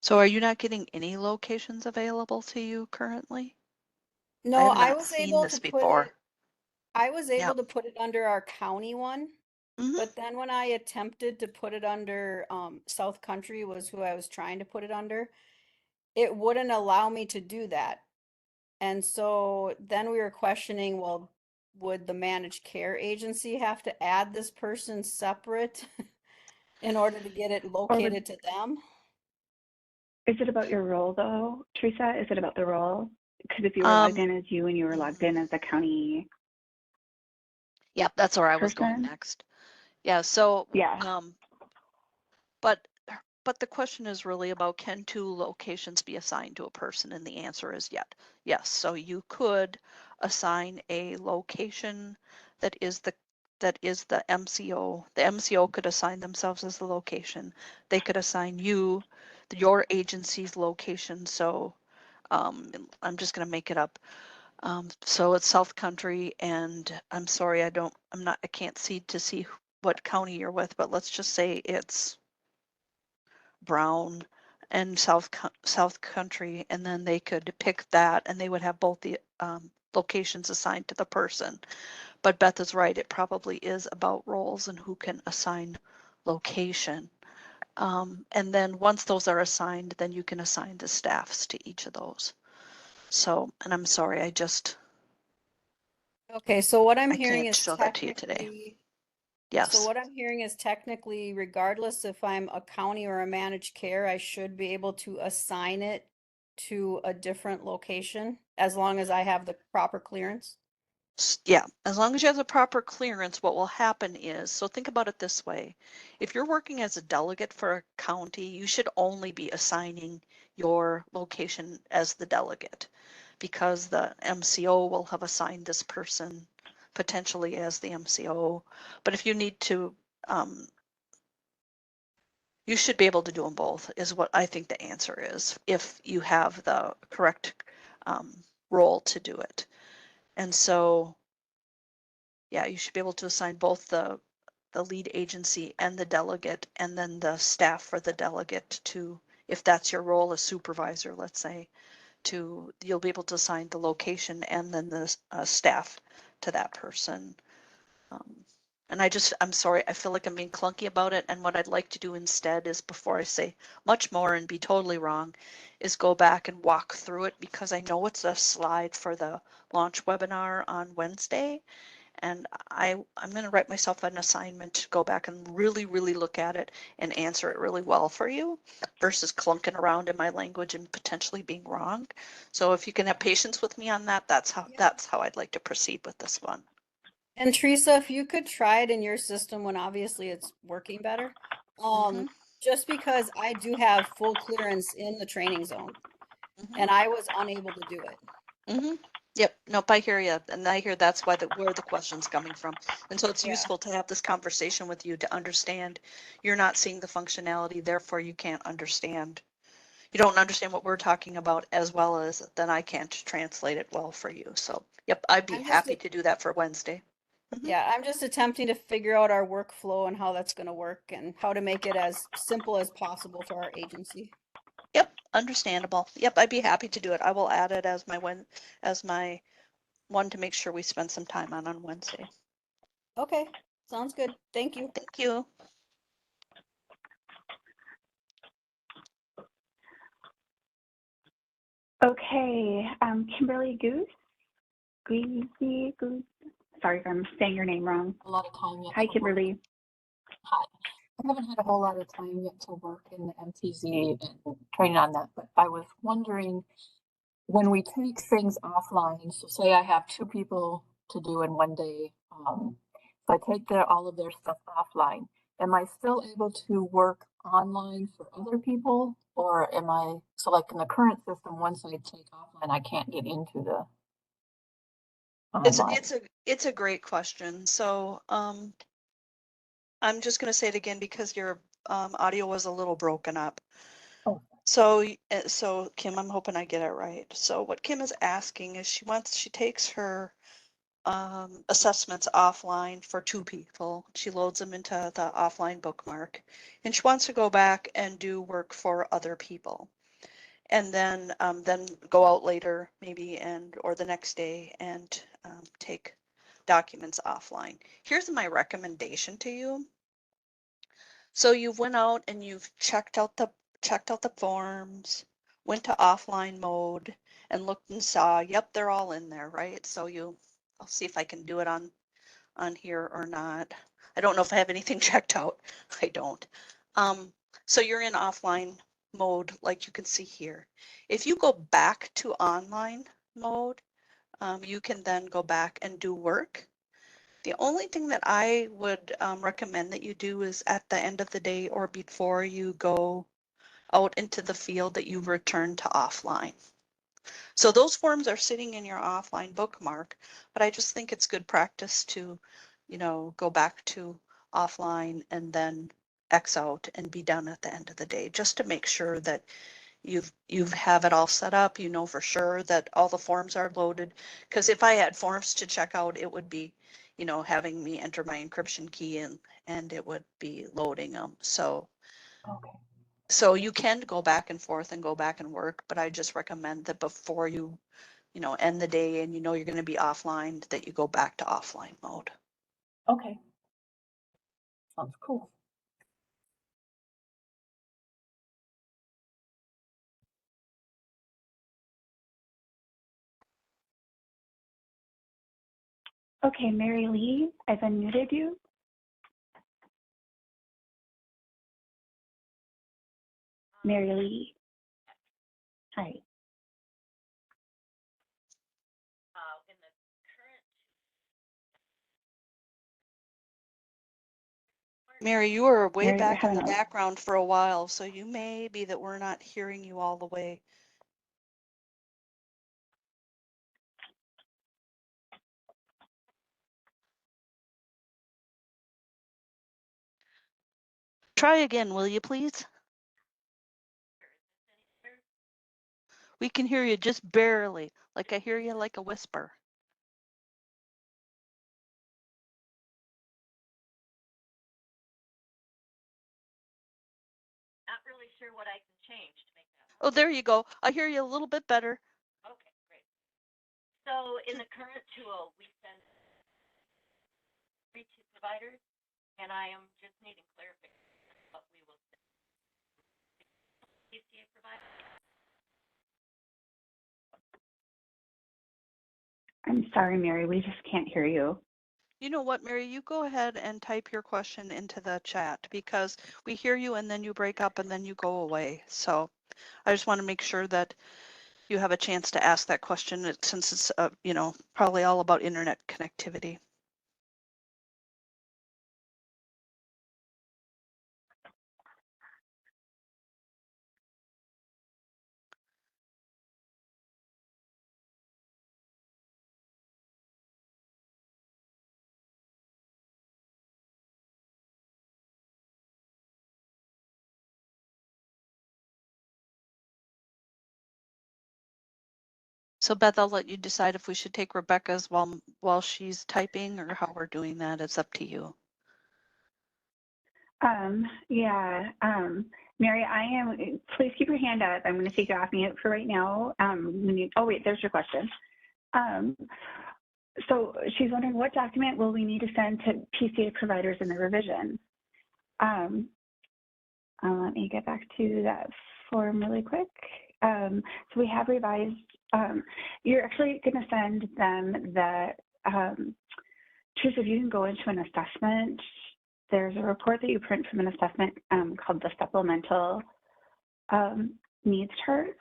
So are you not getting any locations available to you currently? No, I was able to put it, I was able to put it under our county one, but then when I attempted to put it under South Country was who I was trying to put it under, it wouldn't allow me to do that. And so then we were questioning, well, would the managed care agency have to add this person separate in order to get it located to them? Is it about your role though, Teresa? Is it about the role? Because if you were logged in as you and you were logged in as a county. Yep, that's where I was going next. Yeah, so but the question is really about, can two locations be assigned to a person? And the answer is yes. So you could assign a location that is the MCO. The MCO could assign themselves as the location. They could assign you your agency's location. So I'm just going to make it up. So it's South Country, and I'm sorry, I can't see what county you're with, but let's just say it's Brown, and South Country, and then they could pick that, and they would have both the locations assigned to the person. But Beth is right, it probably is about roles and who can assign location. And then once those are assigned, then you can assign the staffs to each of those. So, and I'm sorry, Okay, so what I'm I hearing can't is show that to you today. technically, so Yes. what I'm hearing is technically, regardless if I'm a county or a managed care, I should be able to assign it to a different location as long as I have the proper clearance. Yeah, as long as you have the proper clearance, what will happen is, so think about it this way. If you're working as a delegate for a county, you should only be assigning your location as the delegate because the MCO will have assigned this person potentially as the MCO. But if you need to, you should be able to do them both, is what I think the answer is, if you have the correct role to do it. And so, yeah, you should be able to assign both the lead agency and the delegate, and then the staff for the delegate to, if that's your role as supervisor, let's say, to, you'll be able to assign the location and then the staff to that person. And I'm sorry, I feel like I'm being clunky about it. And what I'd like to do instead is, before I say much more and be totally wrong, is go back and walk through it, because I know it's a slide for the launch webinar on Wednesday. And I'm going to write myself an assignment to go back and really, really look at it and answer it really well for you, versus clunking around in my language and potentially being wrong. So if you can have patience with me on that, that's how I'd like to proceed with this one. And Teresa, if you could try it in your system when obviously it's working better, just because I do have full clearance in the training zone and I was unable to do it. Yep. Nope. I hear you, and I hear that's why where the question's coming from. And so it's useful to have this conversation with you to understand you're not seeing the functionality, therefore you can't understand. You don't understand what we're talking about as well as then I can't translate it well for you. So, yep, I'd be happy to do that for Wednesday. Yeah, I'm just attempting to figure out our workflow and how that's going to work and how to make it as simple as possible for our agency. Yep, understandable. Yep, I'd be happy to do it. I will add it as my one to make sure we spend some time on Wednesday. Okay, sounds good. Thank you. Thank you. Okay, Kimberly Goose. Sorry if I'm saying your name wrong. A lot of time yet. Hi, Kimberly. Hi. I haven't had a whole lot of time yet to work in the MTZ and training on that, but I was wondering, when we take things offline, so say I have 2 people to do in one day, if I take all of their stuff offline, am I still able to work online for other people? Or am I, so like in the current system, once I take offline, I can't get into the online? It's a great question. So I'm just going to say it again because your audio was a little broken up. Oh. So Kim, I'm hoping I get it right. So what Kim is asking is she takes her assessments offline for 2 people. She loads them into the offline bookmark, and she wants to go back and do work for other people, and then go out later maybe or the next day and take documents offline. Here's my recommendation to you. So you went out and you've checked out the forms, went to offline mode and looked and saw, yep, they're all in there, right? So I'll see if I can do it on here or not. I don't know if I have anything checked out. I don't. So you're in offline mode, like you can see here. If you go back to online mode, you can then go back and do work. The only thing that I would recommend that you do is at the end of the day or before you go out into the field that you return to offline. So those forms are sitting in your offline bookmark, but I just think it's good practice to, go back to offline and then X out and be done at the end of the day, just to make sure that you've have it all set up, for sure that all the forms are loaded. Because if I had forms to check out, it would be, having me enter my encryption key and it would be loading them. So Okay. So you can go back and forth and go back and work, but I just recommend that before you end the day and you're going to be offline, that you go back to offline mode. Okay. Sounds cool. Okay, Mary Lee, I've unmuted you. Mary Lee. Hi. Mary, you were way Mary, we're back in having the background for a while, so you may be that we're not hearing you all the way. Try again, will you please? We can hear you just barely, like I hear you like a whisper. Not really sure what I can change to make that. Oh, there you go. I hear you a little bit better. Okay, great. So in the current tool, we send 3 to providers, and I am just needing clarification on what we will send. PCA provider. I'm sorry, Mary, we just can't hear you. You know what, Mary, you go ahead and type your question into the chat because we hear you and then you break up and then you go away. So I just want to make sure that you have a chance to ask that question since it's, probably all about internet connectivity. So Beth, I'll let you decide if we should take Rebecca's while she's typing or how we're doing that. It's up to you. Yeah, Mary, please keep your hand up. I'm going to take you off mute for right now. Oh wait, there's your question. So she's wondering what document will we need to send to PCA providers in the revision? Let me get back to that form really quick. So we have revised, you're actually going to send them the, Teresa, if you can go into an assessment, there's a report that you print from an assessment called the supplemental needs chart.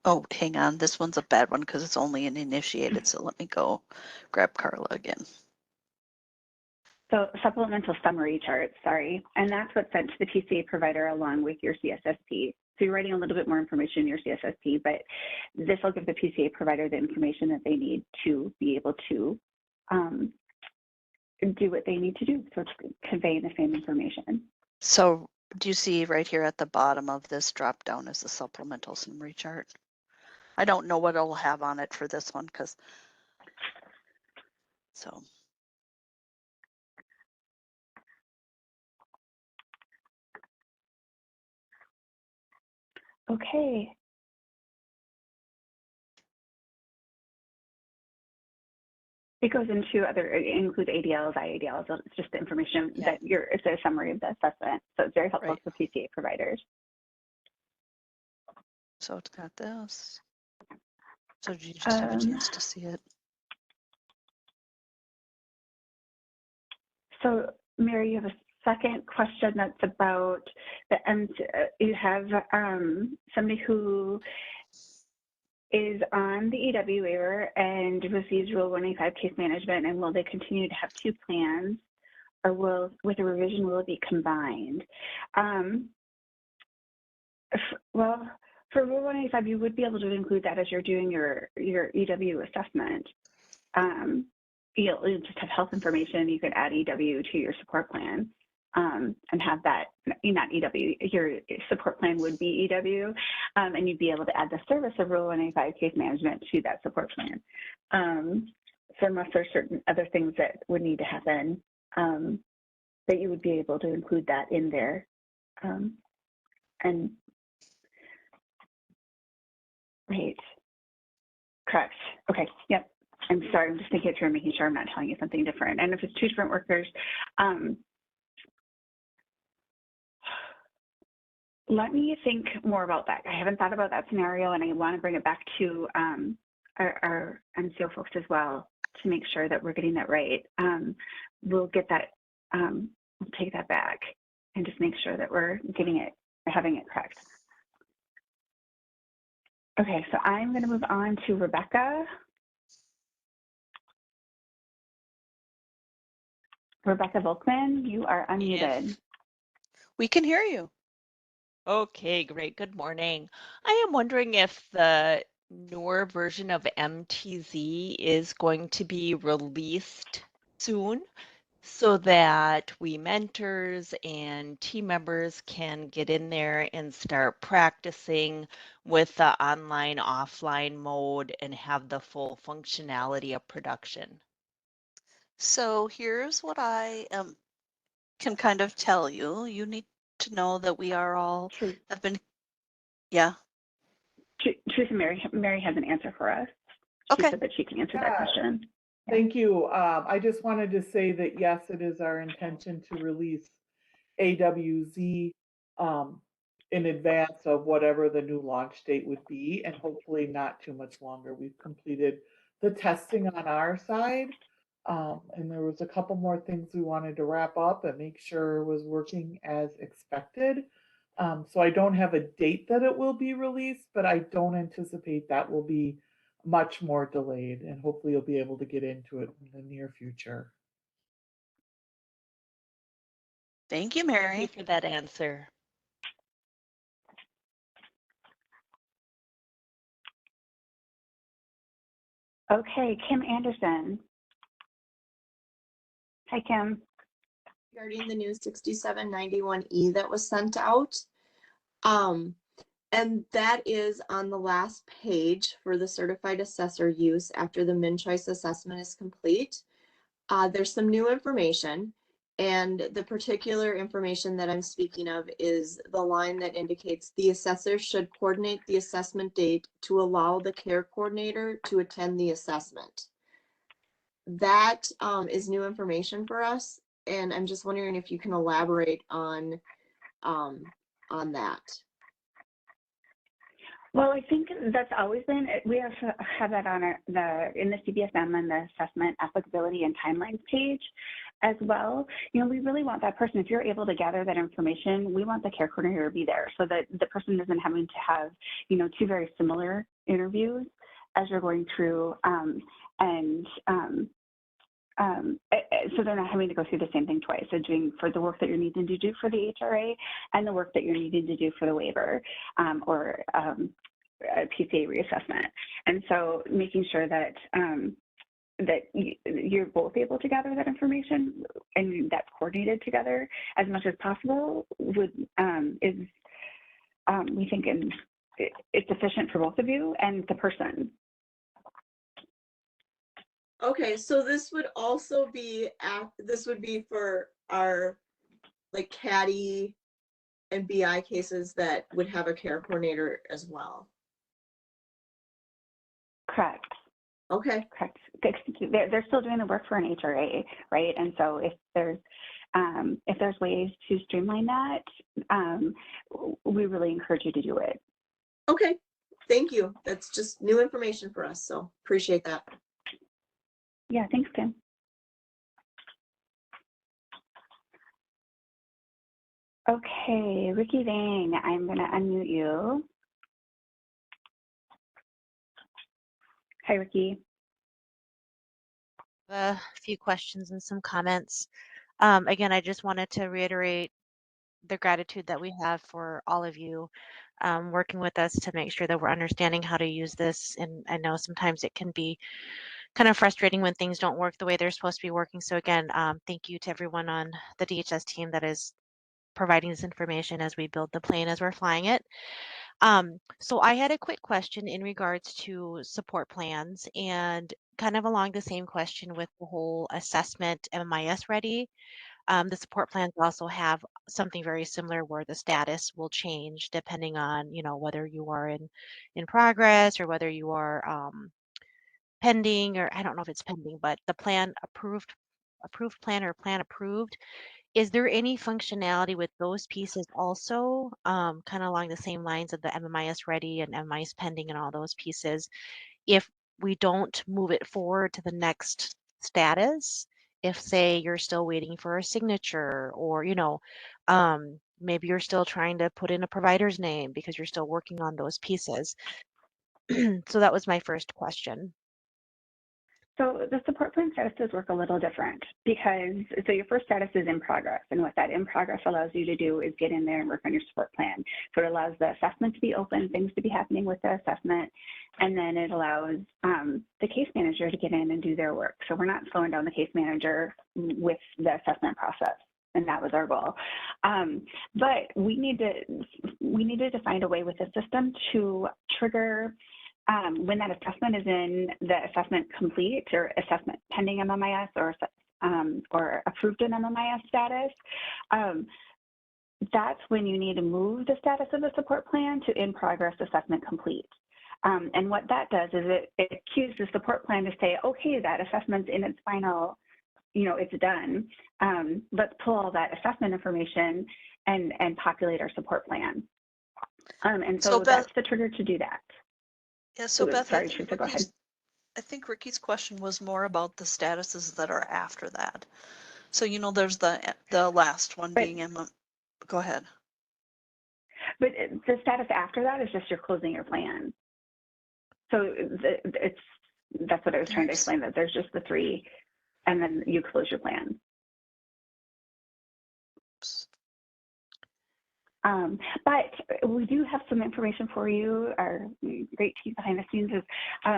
Oh, hang on. This one's a bad one because it's only an initiated. So let me go grab Carla again. So supplemental summary chart, sorry. And that's what's sent to the PCA provider along with your CSSP. So you're writing a little bit more information in your CSSP, but this will give the PCA provider the information that they need to be able to do what they need to do. So it's conveying the same information. So do you see right here at the bottom of this drop down is the supplemental summary chart? I don't know what it'll have on it for this one so. Okay. It goes into it includes ADLs, IADLs. It's just the information that it's a summary of the assessment. So it's very helpful for PCA providers. So it's got this. So did you just have a chance to see it? So Mary, you have a second question that's about you have somebody who is on the EW waiver and receives Rule 185 case management, and will they continue to have 2 plans, or with a revision will it be combined? Well, for Rule 185, you would be able to include that as you're doing your EW assessment. You'll just have health information. You could add EW to your support plan. And have that, not EW, your support plan would be EW, and you'd be able to add the service of Rule 185 case management to that support plan. So unless there's certain other things that would need to happen, that you would be able to include that in there. And right, correct. Okay, yep. I'm sorry, I'm just thinking it through and making sure I'm not telling you something different. And if it's 2 different workers, let me think more about that. I haven't thought about that scenario, and I want to bring it back to our MCO folks as well to make sure that we're getting that right. We'll get that, we'll take that back and just make sure that we're getting it, having it correct. Okay, so I'm going to move on to Rebecca. Rebecca Volkman, you are unmuted. Yes. We can hear you. Okay, great. Good morning. I am wondering if the newer version of MTZ is going to be released soon so that we mentors and team members can get in there and start practicing with the online offline mode and have the full functionality of production. So here's what I can kind of tell you. You need to know that we are all True. have been, yeah. Teresa, Mary has an answer for us. She Okay. said that she can answer that question. Yeah. Thank you. I just wanted to say that yes, it is our intention to release AWZ in advance of whatever the new launch date would be, and hopefully not too much longer. We've completed the testing on our side, and there was a couple more things we wanted to wrap up and make sure was working as expected. So I don't have a date that it will be released, but I don't anticipate that will be much more delayed, and hopefully you'll be able to get into it in the near future. Thank you, Thank Mary. you for that answer. Okay, Kim Anderson. Hi, Kim. Regarding the new 6791E that was sent out. And that is on the last page for the certified assessor use after the MnCHOICE assessment is complete. There's some new information, and the particular information that I'm speaking of is the line that indicates the assessor should coordinate the assessment date to allow the care coordinator to attend the assessment. That is new information for us, and I'm just wondering if you can elaborate on that. Well, I think that's always been, we have that on in the CBSM and the assessment applicability and timelines page as well. You know, we really want that person, if you're able to gather that information, we want the care coordinator to be there so that the person isn't having to have, you know, 2 very similar interviews as you're going through, so they're not having to go through the same thing twice. So doing for the work that you're needing to do for the HRA and the work that you're needing to do for the waiver or PCA reassessment. And so making sure that that you're both able to gather that information and that's coordinated together as much as possible would we think it's efficient for both of you and the person. Okay, so this would also be for our like CADI and BI cases that would have a care coordinator as well. Correct. Okay. Correct. They're still doing the work for an HRA, right? And so if there's ways to streamline that, we really encourage you to do it. Okay. Thank you. That's just new information for us. So appreciate that. Yeah, thanks, Kim. Okay, Ricky Vang, I'm going to unmute you. Hi, Ricky. A few questions and some comments. Again, I just wanted to reiterate the gratitude that we have for all of you working with us to make sure that we're understanding how to use this. And I know sometimes it can be kind of frustrating when things don't work the way they're supposed to be working. So again, thank you to everyone on the DHS team that is providing this information as we build the plane as we're flying it. So I had a quick question in regards to support plans and kind of along the same question with the whole assessment MMIS ready. The support plans also have something very similar where the status will change depending on, whether you are in progress or whether you are pending, or I don't know if it's pending, but the plan approved plan or plan approved. Is there any functionality with those pieces also, kind of along the same lines of the MMIS ready and MMIS pending and all those pieces? If we don't move it forward to the next status, if say you're still waiting for a signature, or maybe you're still trying to put in a provider's name because you're still working on those pieces. So that was my first question. So the support plan statuses work a little different because, so your first status is in progress. And what that in progress allows you to do is get in there and work on your support plan. So it allows the assessment to be open, things to be happening with the assessment. And then it allows the case manager to get in and do their work. So we're not slowing down the case manager with the assessment process. And that was our goal. But we needed to find a way with the system to trigger when that assessment is in the assessment complete or assessment pending MMIS or approved in MMIS status, that's when you need to move the status of the support plan to in progress assessment complete. And what that does is it cues the support plan to say, okay, that assessment's in its final, it's done. Let's pull all that assessment information and populate our support plan. And so that's the trigger to do that. Yeah, so Beth, sorry, Teresa, go ahead. I think Ricky's question was more about the statuses that are after that. So, there's the last one being Emma. Go ahead. But the status after that is just you're closing your plan. So that's what I was trying to explain, that there's just the 3, and then you close your plan. Oops. But we do have some information for you. Our great team behind the scenes has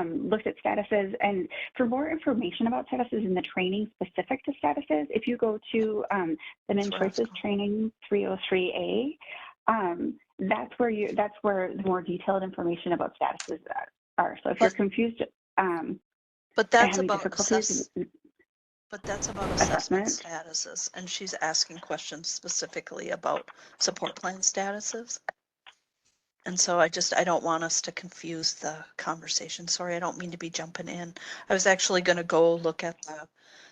looked at statuses. And for more information about statuses and the training specific to statuses, if you go to the MnCHOICES training 303A, that's where the more detailed information about statuses are. So if you're confused, but that's about assessment statuses, and she's asking questions specifically about support plan statuses. And so I don't want us to confuse the conversation. Sorry, I don't mean to be jumping in. I was actually going to go look at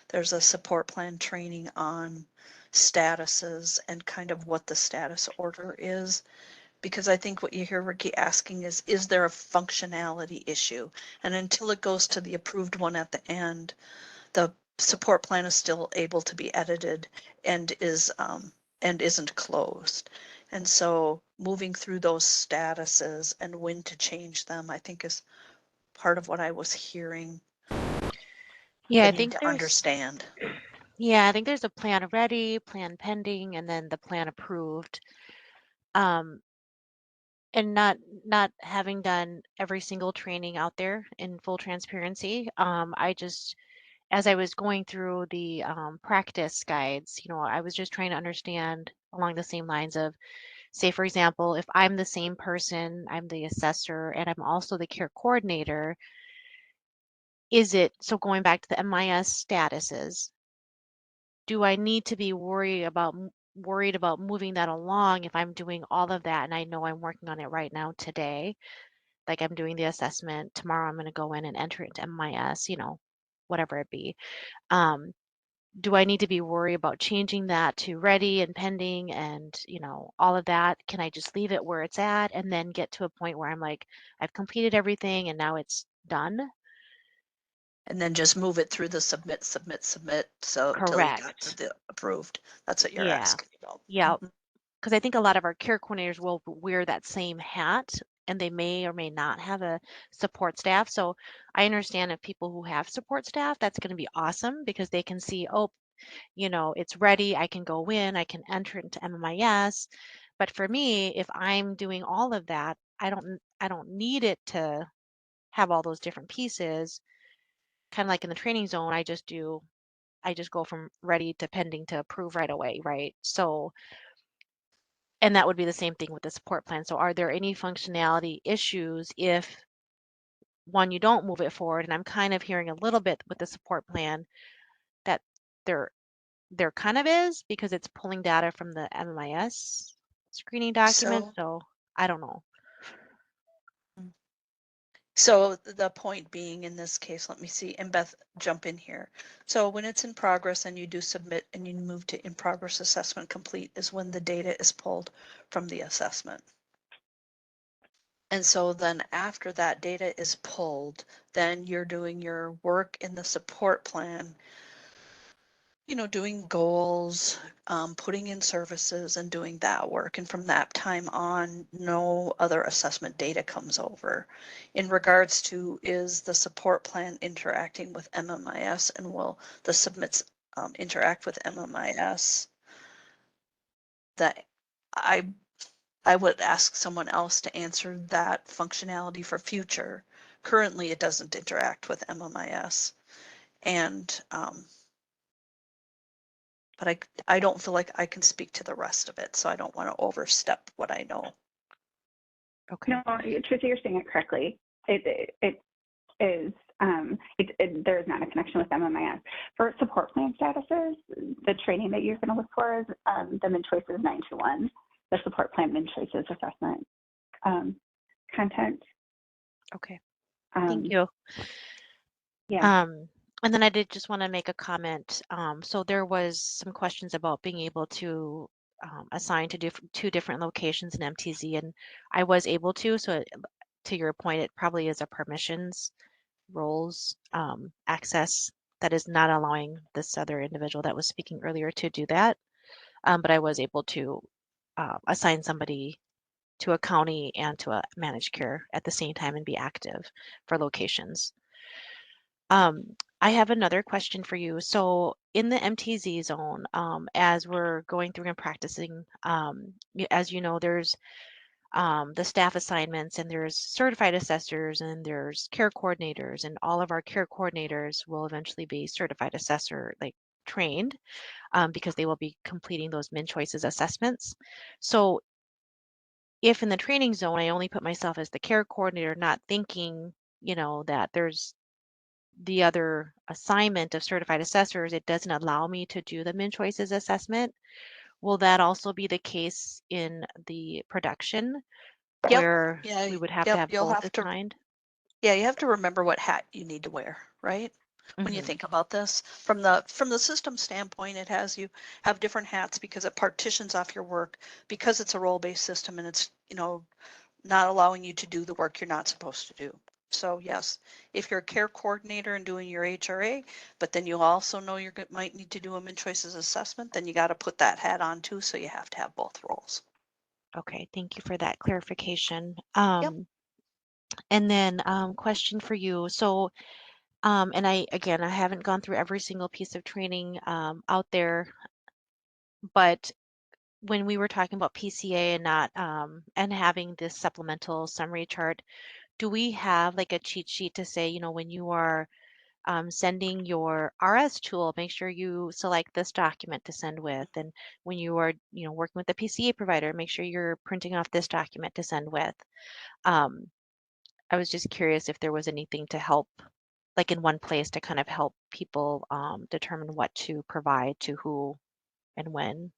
there's a support plan training on statuses and kind of what the status order is. Because I think what you hear Ricky asking is there a functionality issue? And until it goes to the approved one at the end, the support plan is still able to be edited and isn't closed. And so moving through those statuses and when to change them, I think is part of what I was hearing. Yeah, I think to understand. Yeah, I think there's a plan ready, plan pending, and then the plan approved. And not having done every single training out there in full transparency, I just, as I was going through the practice guides, I was just trying to understand along the same lines of, say, for example, if I'm the same person, I'm the assessor, and I'm also the care coordinator, so going back to the MIS statuses, do I need to be worried about moving that along if I'm doing all of that and I know I'm working on it right now today? Like I'm doing the assessment, tomorrow I'm going to go in and enter it into MIS, whatever it be. Do I need to be worried about changing that to ready and pending and, all of that? Can I just leave it where it's at and then get to a point where I'm like, I've completed everything and now it's done? And then just move it through the submit. So until you got to the approved. That's what you're asking about. Yeah. Because I think a lot of our care coordinators will wear that same hat and they may or may not have a support staff. So I understand if people who have support staff, that's going to be awesome because they can see, oh, it's ready. I can go in, I can enter it into MMIS. But for me, if I'm doing all of that, I don't need it to have all those different pieces. Kind of like in the training zone, I just go from ready to pending to approve right away, right? So, and that would be the same thing with the support plan. So are there any functionality issues if one, you don't move it forward? And I'm kind of hearing a little bit with the support plan that there there kind of is because it's pulling data from the MMIS screening document. So I don't know. So the point being in this case, let me see, and Beth, jump in here. So when it's in progress and you do submit and you move to in progress assessment complete is when the data is pulled from the assessment. And so then after that data is pulled, then you're doing your work in the support plan, you know, doing goals, putting in services and doing that work. And from that time on, no other assessment data comes over. In regards to, is the support plan interacting with MMIS and will the submits interact with MMIS? That I would ask someone else to answer that functionality for future. Currently, it doesn't interact with MMIS. And but I don't feel like I can speak to the rest of it, so I don't want to overstep what I know. Okay. No, Tricia, you're saying it correctly. It is, there is not a connection with MMIS. For support plan statuses, the training that you're going to look for is the MnCHOICES 921, the support plan MnCHOICES assessment content. Okay. Thank you. Yeah. And then I did just want to make a comment. So there was some questions about being able to assign to two different locations in MTZ, and I was able to. So to your point, it probably is a permissions roles access that is not allowing this other individual that was speaking earlier to do that. But I was able to assign somebody to a county and to a managed care at the same time and be active for locations. I have another question for you. So in the MTZ zone, as we're going through and practicing, as you know, there's the staff assignments and there's certified assessors and there's care coordinators, and all of our care coordinators will eventually be certified assessor like trained because they will be completing those MnCHOICES assessments. So if in the training zone, I only put myself as the care coordinator, not thinking, you know, that there's the other assignment of certified assessors, it doesn't allow me to do the MnCHOICES assessment. Will that also be the case in the production where we would have to have You'll both have to, assigned? yeah, you have to remember what hat you need to wear, right? When you think about this from the system standpoint, it has you have different hats because it partitions off your work because it's a role-based system and it's, you know, not allowing you to do the work you're not supposed to do. So yes, if you're a care coordinator and doing your HRA, but then you also know you might need to do a MnCHOICES assessment, then you got to put that hat on too. So you have to have both roles. Okay, thank you for that clarification. Yep. And then question for you. So, and I haven't gone through every single piece of training out there, but when we were talking about PCA and not and having this supplemental summary chart, do we have like a cheat sheet to say, you know, when you are sending your RS tool, make sure you select this document to send with. And when you are, you know, working with the PCA provider, make sure you're printing off this document to send with. I was just curious if there was anything to help, like in one place to kind of help people determine what to provide to who and when.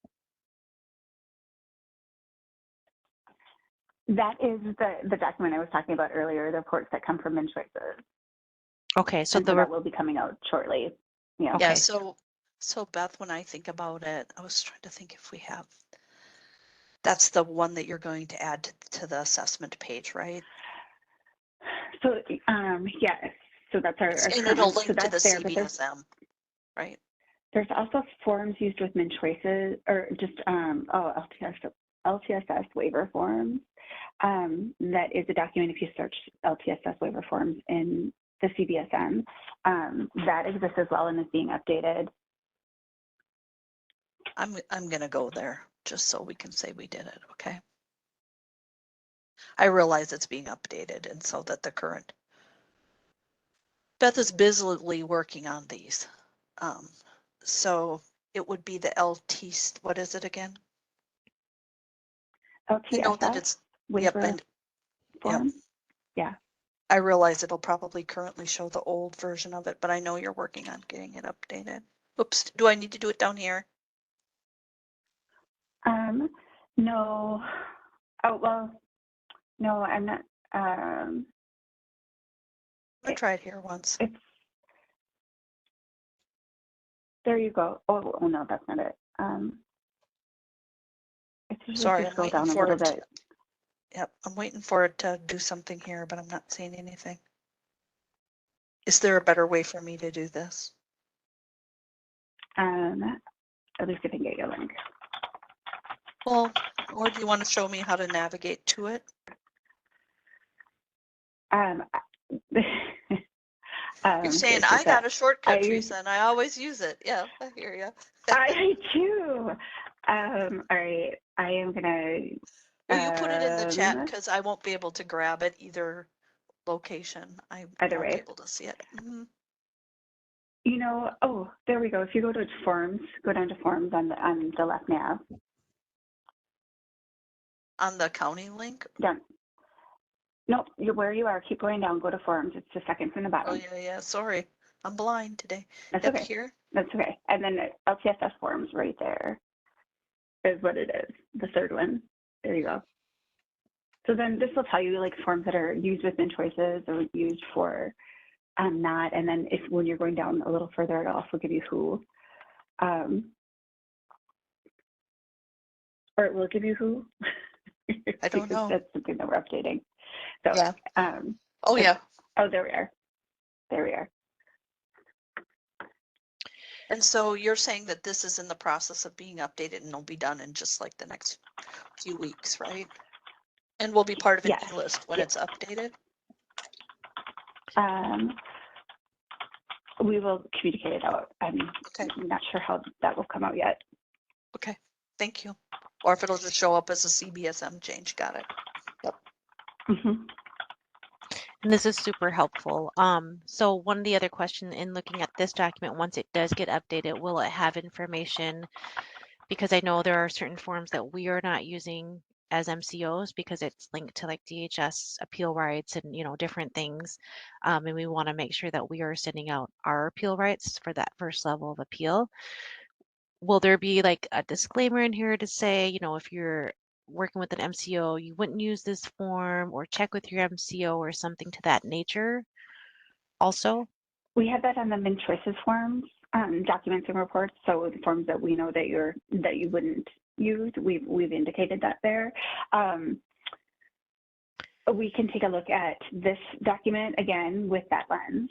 That is the document I was talking about earlier, the reports that come from MnCHOICES. Okay, so that will be coming out shortly. Yeah. Yeah. So Beth, when I think about it, I was trying to think if we have. That's the one that you're going to add to the assessment page, right? So yeah. So that's our and it'll link so to the there, CBSM, right? There's also forms used with MnCHOICES or just LTSS waiver forms. That is a document if you search LTSS waiver forms in the CBSM. That exists as well and is being updated. I'm gonna go there just so we can say we did it, okay? I realize it's being updated and so that the current Beth is busily working on these. So it would be the what is it again? LTSS I know that it's waiver form. Yeah. I realize it'll probably currently show the old version of it, but I know you're working on getting it updated. Oops, do I need to do it down here? No. Oh, well, no, I'm not. I tried here once. It's, there you go. Oh no, that's not it. It's usually Sorry, if you I'm scroll waiting down a for little it. bit. Yep, I'm waiting for it to do something here, but I'm not seeing anything. Is there a better way for me to do this? At least I can get you a link. Well, or do you want to show me how to navigate to it? You're saying It's I just that got a shortcut, I Teresa, and I always use it. Yeah, I hear you. I do. All right, I am gonna. Well, you put it in the chat because I won't be able to grab it either location. I Either won't be way. able to see it. You know, oh, there we go. If you go to forms, go down to forms on the left nav. On the county link? Down. Nope, you're where you are. Keep going down. Go to forms. It's the second from the bottom. Oh yeah, sorry. I'm blind today. That's Yep, okay. here. That's okay. And then LTSS forms right there is what it is. The third one. There you go. So then this will tell you like forms that are used with MnCHOICES or used for not. And then if when you're going down a little further, it'll also give you who. Or it will give you who. I don't know. That's something that we're updating. So yeah. Oh yeah. Oh, there we are. There we are. And so you're saying that this is in the process of being updated and will be done in just like the next few weeks, right? And will be part of an Yes. e-list when it's updated? We will communicate it out. I'm not sure how that will come out yet. Okay, thank you. Or if it'll just show up as a CBSM change. Got it. Yep. And this is super helpful. So one of the other questions in looking at this document, once it does get updated, will it have information? Because I know there are certain forms that we are not using as MCOs because it's linked to like DHS appeal rights and, different things. And we want to make sure that we are sending out our appeal rights for that first level of appeal. Will there be like a disclaimer in here to say, if you're working with an MCO, you wouldn't use this form or check with your MCO or something to that nature also? We have that on the MnCHOICES forms, documents and reports. So the forms that we know that you wouldn't use, we've indicated that there. We can take a look at this document again with that lens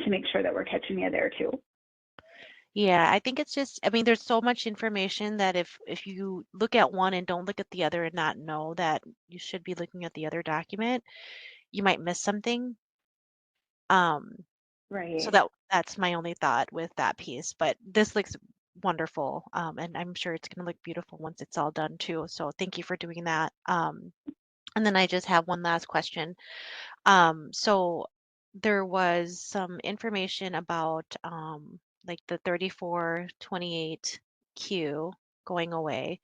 to make sure that we're catching you there too. Yeah, I think it's just, there's so much information that if you look at one and don't look at the other and not know that you should be looking at the other document, you might miss something. Right. So that's my only thought with that piece, but this looks wonderful. And I'm sure it's going to look beautiful once it's all done too. So thank you for doing that. And then I just have one last question. So there was some information about like the 3428Q going away.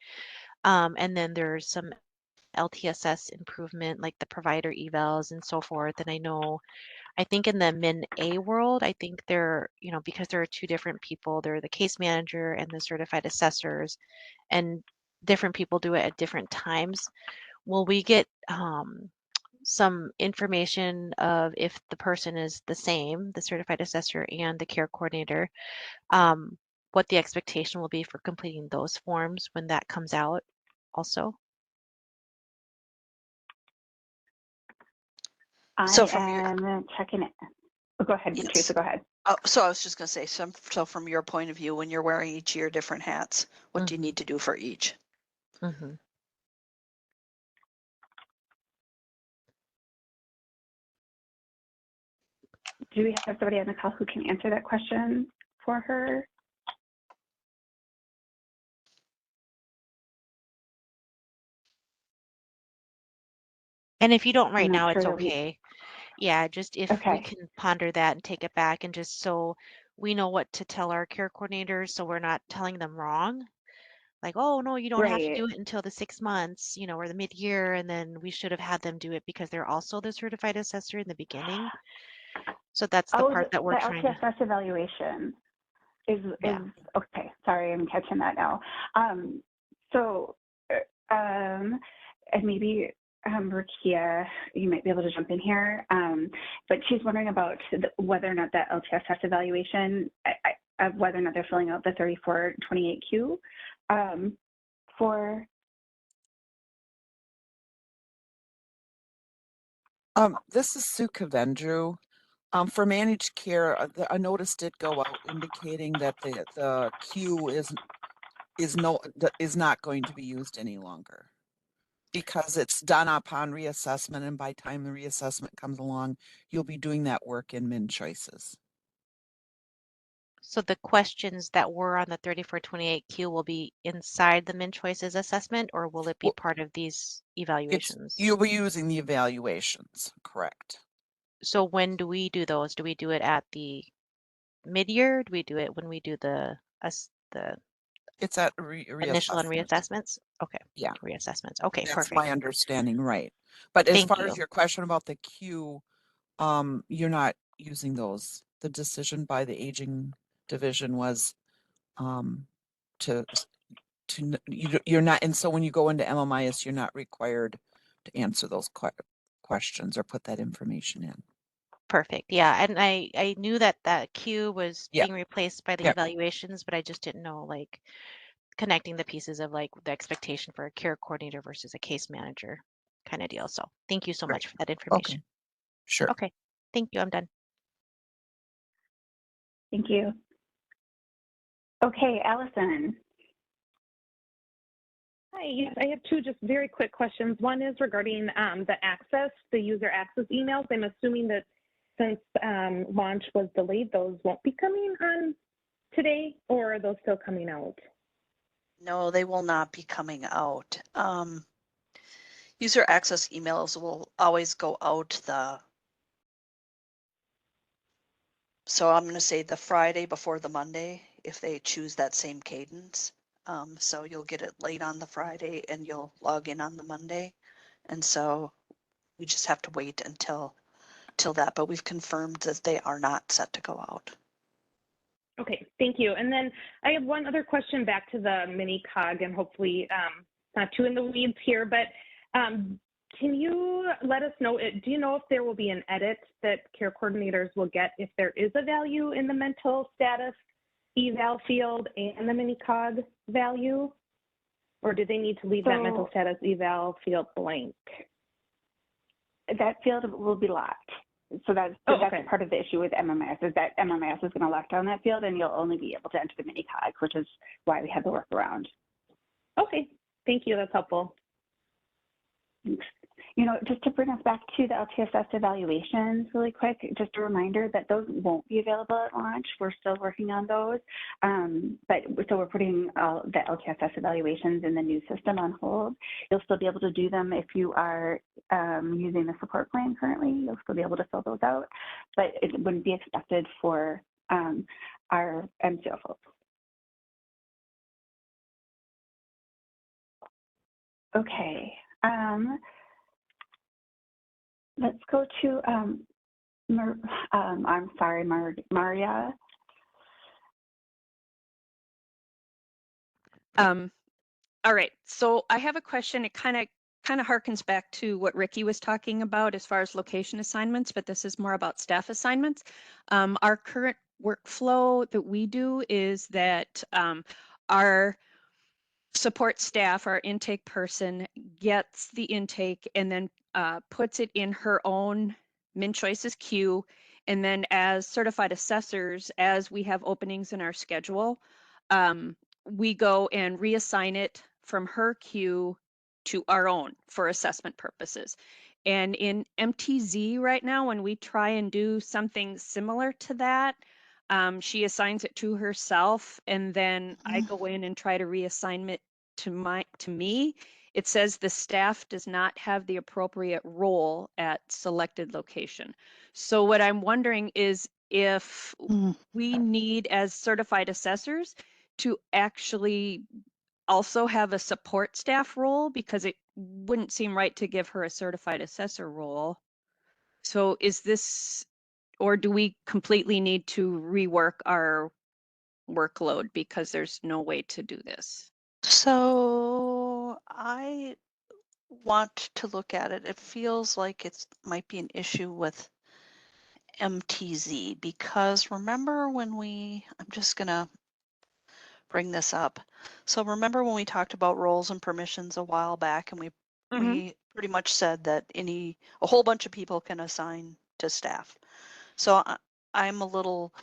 And then there's some LTSS improvement, like the provider evals and so forth. And I think in the MnA world, I think they're, because there are two different people, they're the case manager and the certified assessors, and different people do it at different times. Will we get some information of if the person is the same, the certified assessor and the care coordinator, what the expectation will be for completing those forms when that comes out also? So from am checking it. Oh, go ahead, Yes. Teresa, go ahead. So I was just going to say, so from your point of view, when you're wearing each of your different hats, what do you need to do for each? Do we have somebody on the call who can answer that question for her? And if you don't right I'm not now, sure it's that we. okay. Yeah, just if we Okay. can ponder that and take it back and just so we know what to tell our care coordinators so we're not telling them wrong. Like, oh, no, you don't have to Right. do it until the 6 months, or the mid-year, and then we should have had them do it because they're also the certified assessor in the beginning. So that's the Oh, part that the we're trying to. LTSS evaluation. is okay. Sorry, I'm catching that now. And maybe Rakia, you might be able to jump in here, but she's wondering about whether or not that LTSS evaluation, whether or not they're filling out the 3428Q for. This is Sue Kavendru. For managed care, a notice did go out indicating that the queue is not going to be used any longer because it's done upon reassessment, and by the time the reassessment comes along, you'll be doing that work in MnCHOICES. So the questions that were on the 3428Q will be inside the MnCHOICES assessment, or will it be part of these evaluations? You'll be using the evaluations, correct? So when do we do those? Do we do it at the mid-year? Do we do it when we do the It's at initial and reassessments? Okay. Yeah. Reassessments. Okay, That's perfect. my understanding, right? But as far as your question about the queue, you're not using those. The decision by the aging division was you're not, and so when you go into MMIS, you're not required to answer those questions or put that information in. Perfect. Yeah, and I knew that that queue was Yeah. being replaced by the evaluations, but I just didn't know like connecting the pieces of like the expectation for a care coordinator versus a case manager kind of deal. So thank you so much for that information. Okay. Sure. Okay. Thank you. I'm done. Thank you. Okay, Allison. Hi, yes, I have two just very quick questions. One is regarding the user access emails. I'm assuming that since launch was delayed, those won't be coming on today, or are those still coming out? No, they will not be coming out. User access emails will always go out so I'm going to say the Friday before the Monday, if they choose that same cadence. So you'll get it late on the Friday and you'll log in on the Monday. And so we just have to wait until that, but we've confirmed that they are not set to go out. Okay, thank you. And then I have one other question back to the mini cog, and hopefully not too in the weeds here, but can you let us know, do you know if there will be an edit that care coordinators will get if there is a value in the mental status eval field and the mini cog value? Or do they need to leave that mental status eval field blank? That field will be locked. So that's part of the issue with MMIS, is that MMIS is going to lock down that field and you'll only be able to enter the mini cog, which is why we have the workaround. Okay, thank you. That's helpful. Thanks. You know, just to bring us back to the LTSS evaluations really quick, just a reminder that those won't be available at launch. We're still working on those. So we're putting the LTSS evaluations in the new system on hold. You'll still be able to do them if you are using the support plan currently. You'll still be able to fill those out, but it wouldn't be expected for our MCO folks. Okay. Let's go to, I'm sorry, Maria. All right, so I have a question. It kind of harkens back to what Ricky was talking about as far as location assignments, but this is more about staff assignments. Our current workflow that we do is that our support staff, our intake person, gets the intake and then puts it in her own MnCHOICES queue. And then as certified assessors, as we have openings in our schedule, we go and reassign it from her queue to our own for assessment purposes. And in MTZ right now, when we try and do something similar to that, she assigns it to herself, and then I go in and try to reassign it to me. It says the staff does not have the appropriate role at selected location. So what I'm wondering is if we need, as certified assessors, to actually also have a support staff role, because it wouldn't seem right to give her a certified assessor role. So is this, or do we completely need to rework our workload because there's no way to do this? So I want to look at it. It feels like it might be an issue with MTZ because remember when I'm just gonna bring this up. So remember when we talked about roles and permissions a while back and we pretty much said that a whole bunch of people can assign to staff. So I'm a little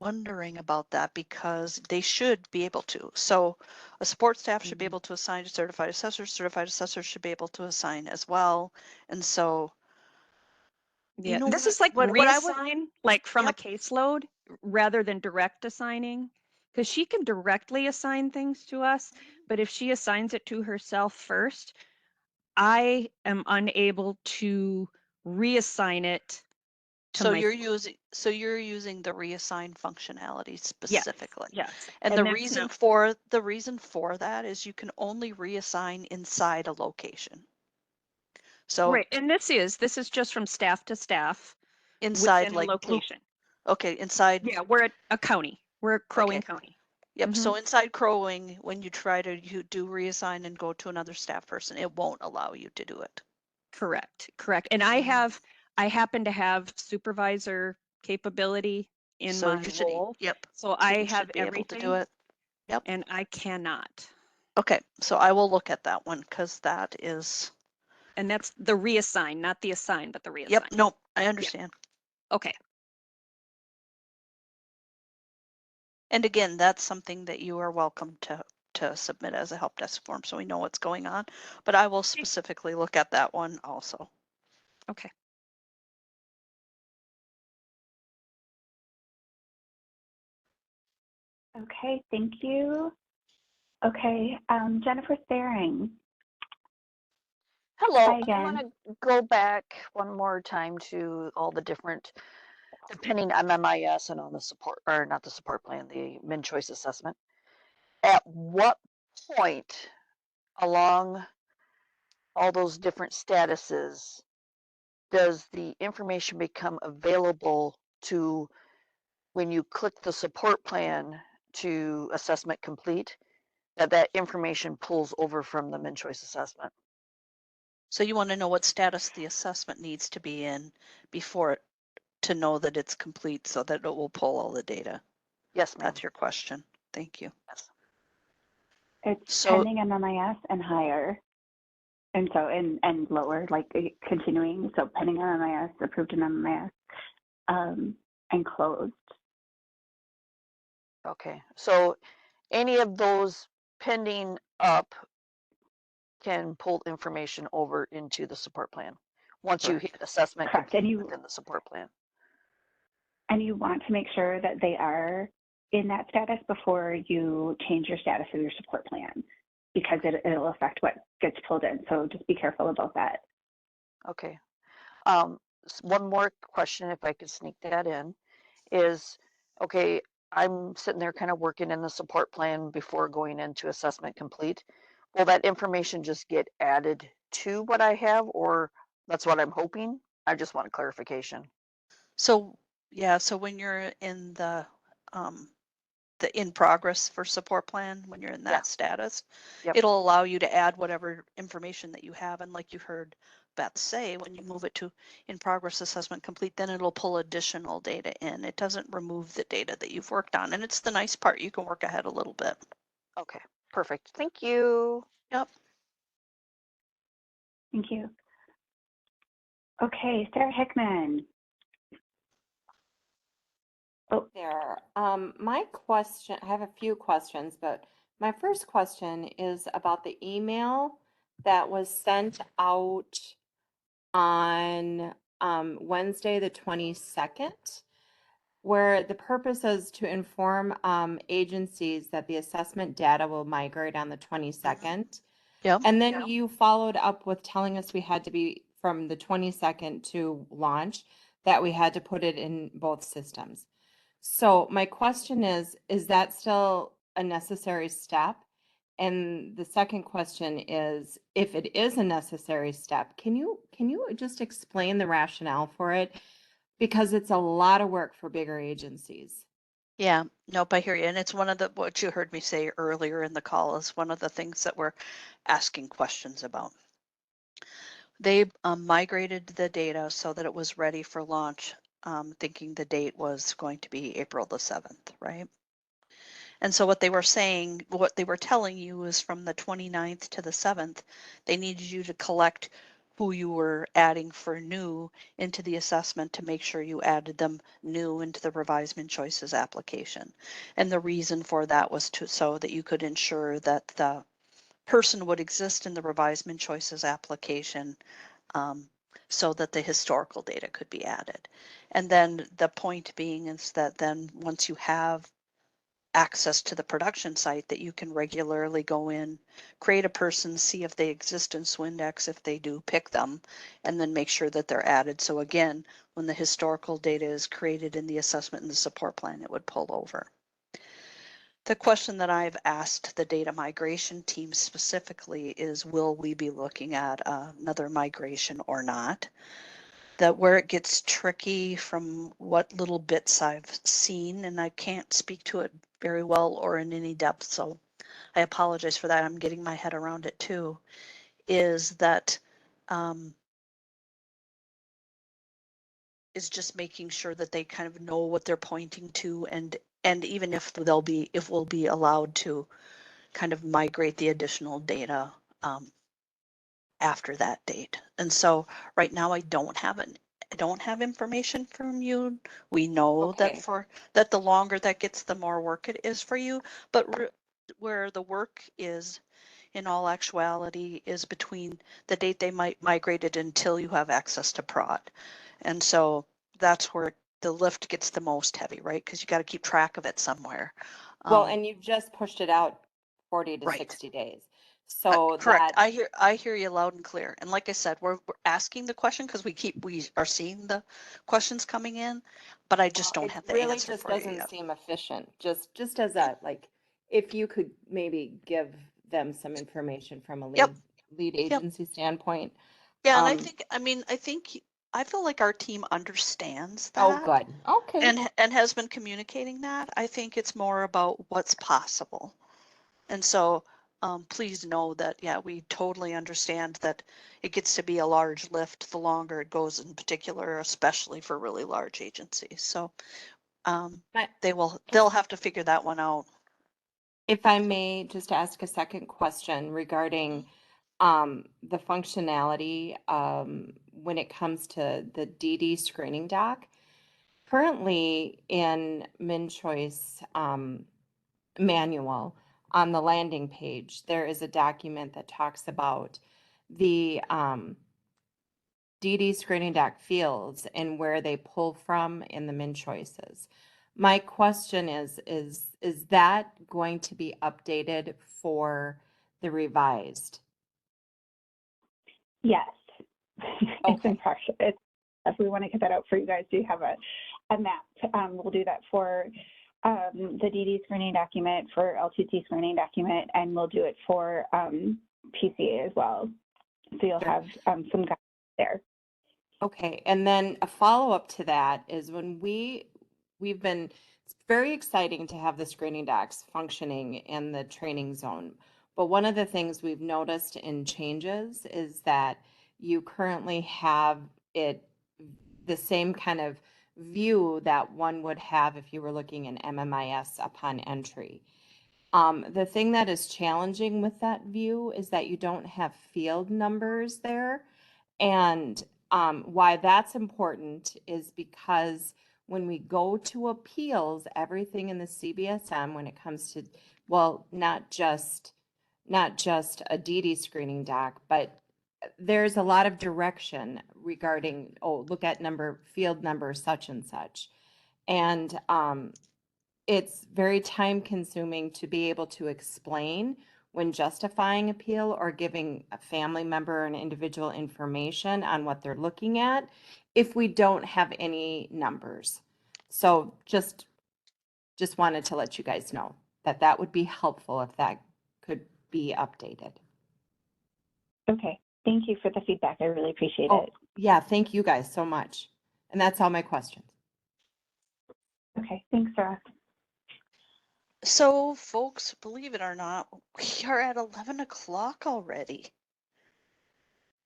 wondering about that because they should be able to. So a support staff should be able to assign to certified assessors should be able to assign as well. And so, you Yeah, know this is like what I would, reassign, like from a yep. caseload rather than direct assigning. Because she can directly assign things to us, but if she assigns it to herself first, I am unable to reassign it to So my. you're using the reassign functionality Yes, specifically. yes. And And the that's reason not for that is you can only reassign inside a location. So right. And this is just from staff to staff inside within a like blue, location. okay, inside, Yeah, we're a county. We're Crow Wing okay. County. Yep. Mhm. So inside Crow Wing, when you try to do reassign and go to another staff person, it won't allow you to do it. Correct, correct. And I happen to have supervisor capability in So my you should, role. yep. So So I you have should be able to do everything it. Yep. and I cannot. Okay. So I will look at that one because that is, And that's the reassign, not the assign, but the reassign. yep. Nope. I Yeah. understand. Okay. And again, that's something that you are welcome to submit as a help desk form so we know what's going on. But I will specifically look at that one also. Okay. Okay, thank you. Okay, Jennifer Staring. Hello, Hi I again. want to go back one more time to all the different, depending on MMIS and on the support, or not the support plan, the MnCHOICE assessment. At what point along all those different statuses does the information become available to when you click the support plan to assessment complete, that information pulls over from the MnCHOICE assessment? So you want to know what status the assessment needs to be in before it to know that it's complete so that it will pull all the data. Yes, ma'am. That's your question. Thank you. Yes. It's So pending MMIS and higher. And so, and lower, like continuing. So pending MMIS, approved in MMIS, and closed. Okay, so any of those pending up can pull information over into the support plan once you hit assessment Correct. complete within the support plan. And you want to make sure that they are in that status before you change your status of your support plan, because it'll affect what gets pulled in. So just be careful about that. Okay. One more question, if I could sneak that in, is, okay, I'm sitting there kind of working in the support plan before going into assessment complete. Will that information just get added to what I have, or that's what I'm hoping? I just want clarification. So yeah, so when you're in the in progress for support plan, when you're in that status, Yep. it'll allow you to add whatever information that you have. And like you heard Beth say, when you move it to in progress assessment complete, then it'll pull additional data in. It doesn't remove the data that you've worked on. And it's the nice part, you can work ahead a little bit. Okay, perfect. Thank you. Yep. Thank you. Okay, Sarah Hickman. Oh, there. My question, I have a few questions, but my first question is about the email that was sent out on Wednesday, the 22nd, where the purpose is to inform agencies that the assessment data will migrate on the 22nd. Yep. And then you followed up with telling us we had to be from the 22nd to launch, that we had to put it in both systems. So my question is that still a necessary step? And the second question is, if it is a necessary step, can you just explain the rationale for it? Because it's a lot of work for bigger agencies. Yeah, nope, I hear you. And it's one of the, what you heard me say earlier in the call is one of the things that we're asking questions about. They migrated the data so that it was ready for launch, thinking the date was going to be April the 7th, right? And so what they were saying, what they were telling you is from the 29th to the 7th, they needed you to collect who you were adding for new into the assessment to make sure you added them new into the revised MnCHOICES application. And the reason for that was so that you could ensure that the person would exist in the revised MnCHOICES application, so that the historical data could be added. And then the point being is that then once you have access to the production site, that you can regularly go in, create a person, see if they exist in Swindex. If they do, pick them, and then make sure that they're added. So again, when the historical data is created in the assessment and the support plan, it would pull over. The question that I've asked the data migration team specifically is, will we be looking at another migration or not? That where it gets tricky from what little bits I've seen, and I can't speak to it very well or in any depth, so I apologize for that. I'm getting my head around it too, is that is just making sure that they kind of know what they're pointing to, and even if we'll be allowed to kind of migrate the additional data after that date. And so right now I don't have information from you. We know that Okay. that the longer that gets, the more work it is for you. But where the work is, in all actuality, is between the date they might migrated until you have access to prod. And so that's where the lift gets the most heavy, right? Because you got to keep track of it somewhere. Well, and you've just pushed it out 40 to Right. 60 days. So Correct. that, I hear you loud and clear. And like I said, we're asking the question because we are seeing the questions coming in, but I just well, don't it have the really answer just for you doesn't yet. seem efficient. Just as Yeah. a, like, if you could maybe give them some information from a Yep. lead Yep. agency standpoint. Yeah, and I think I feel like our team understands Oh, that good. Okay. and has been communicating that. I think it's more about what's possible. And so please know that, yeah, we totally understand that it gets to be a large lift the longer it goes, in particular, especially for really large agencies. So they'll have to figure that one out. If I may just ask a second question regarding the functionality when it comes to the DD screening doc. Currently in MnCHOICE manual on the landing page, there is a document that talks about the DD screening doc fields and where they pull from in the MnCHOICES. My question is that going to be updated for the revised? Yes. It's Okay. in process. If we want to get that out for you guys, do have a map. We'll do that for the DD screening document, for LTC screening document, and we'll do it for PCA as well. So you'll have some guidance there. Okay, and then a follow-up to that is when we've been, it's very exciting to have the screening docs functioning in the training zone. But one of the things we've noticed in changes is that you currently have it the same kind of view that one would have if you were looking in MMIS upon entry. The thing that is challenging with that view is that you don't have field numbers there. And why that's important is because when we go to appeals, everything in the CBSM, when it comes to, well, not just a DD screening doc, but there's a lot of direction regarding, oh, look at field number such and such. And it's very time consuming to be able to explain when justifying appeal or giving a family member and individual information on what they're looking at if we don't have any numbers. So just wanted to let you guys know that that would be helpful if that could be updated. Okay, thank you for the feedback. I really appreciate Oh, it. yeah, thank you guys so much. And that's all my questions. Okay, thanks, Sarah. So, folks, believe it or not, we are at 11 o'clock already.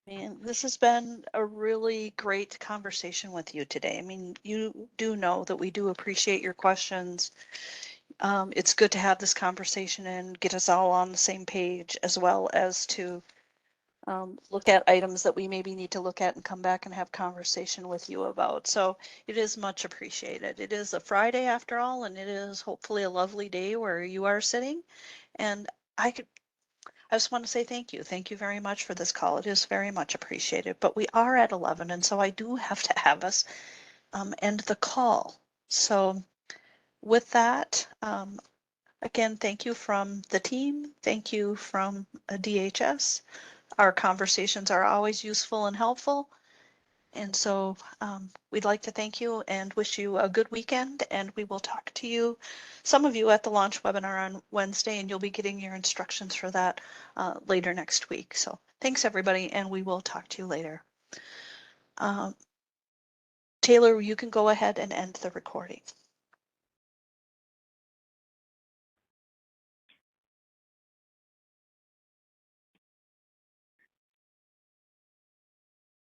Man, this has been a really great conversation with you today. I mean, you do know that we do appreciate your questions. It's good to have this conversation and get us all on the same page, as well as to look at items that we maybe need to look at and come back and have conversation with you about. So it is much appreciated. It is a Friday after all, and it is hopefully a lovely day where you are sitting. And I just want to say thank you. Thank you very much for this call. It is very much appreciated. But we are at 11, and so I do have to have us end the call. So with that, again, thank you from the team. Thank you from DHS. Our conversations are always useful and helpful. And so we'd like to thank you and wish you a good weekend. And we will talk to you, some of you at the launch webinar on Wednesday, and you'll be getting your instructions for that later next week. So thanks, everybody, and we will talk to you later. Taylor, you can go ahead and end the recording.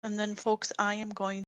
And then, folks, I am going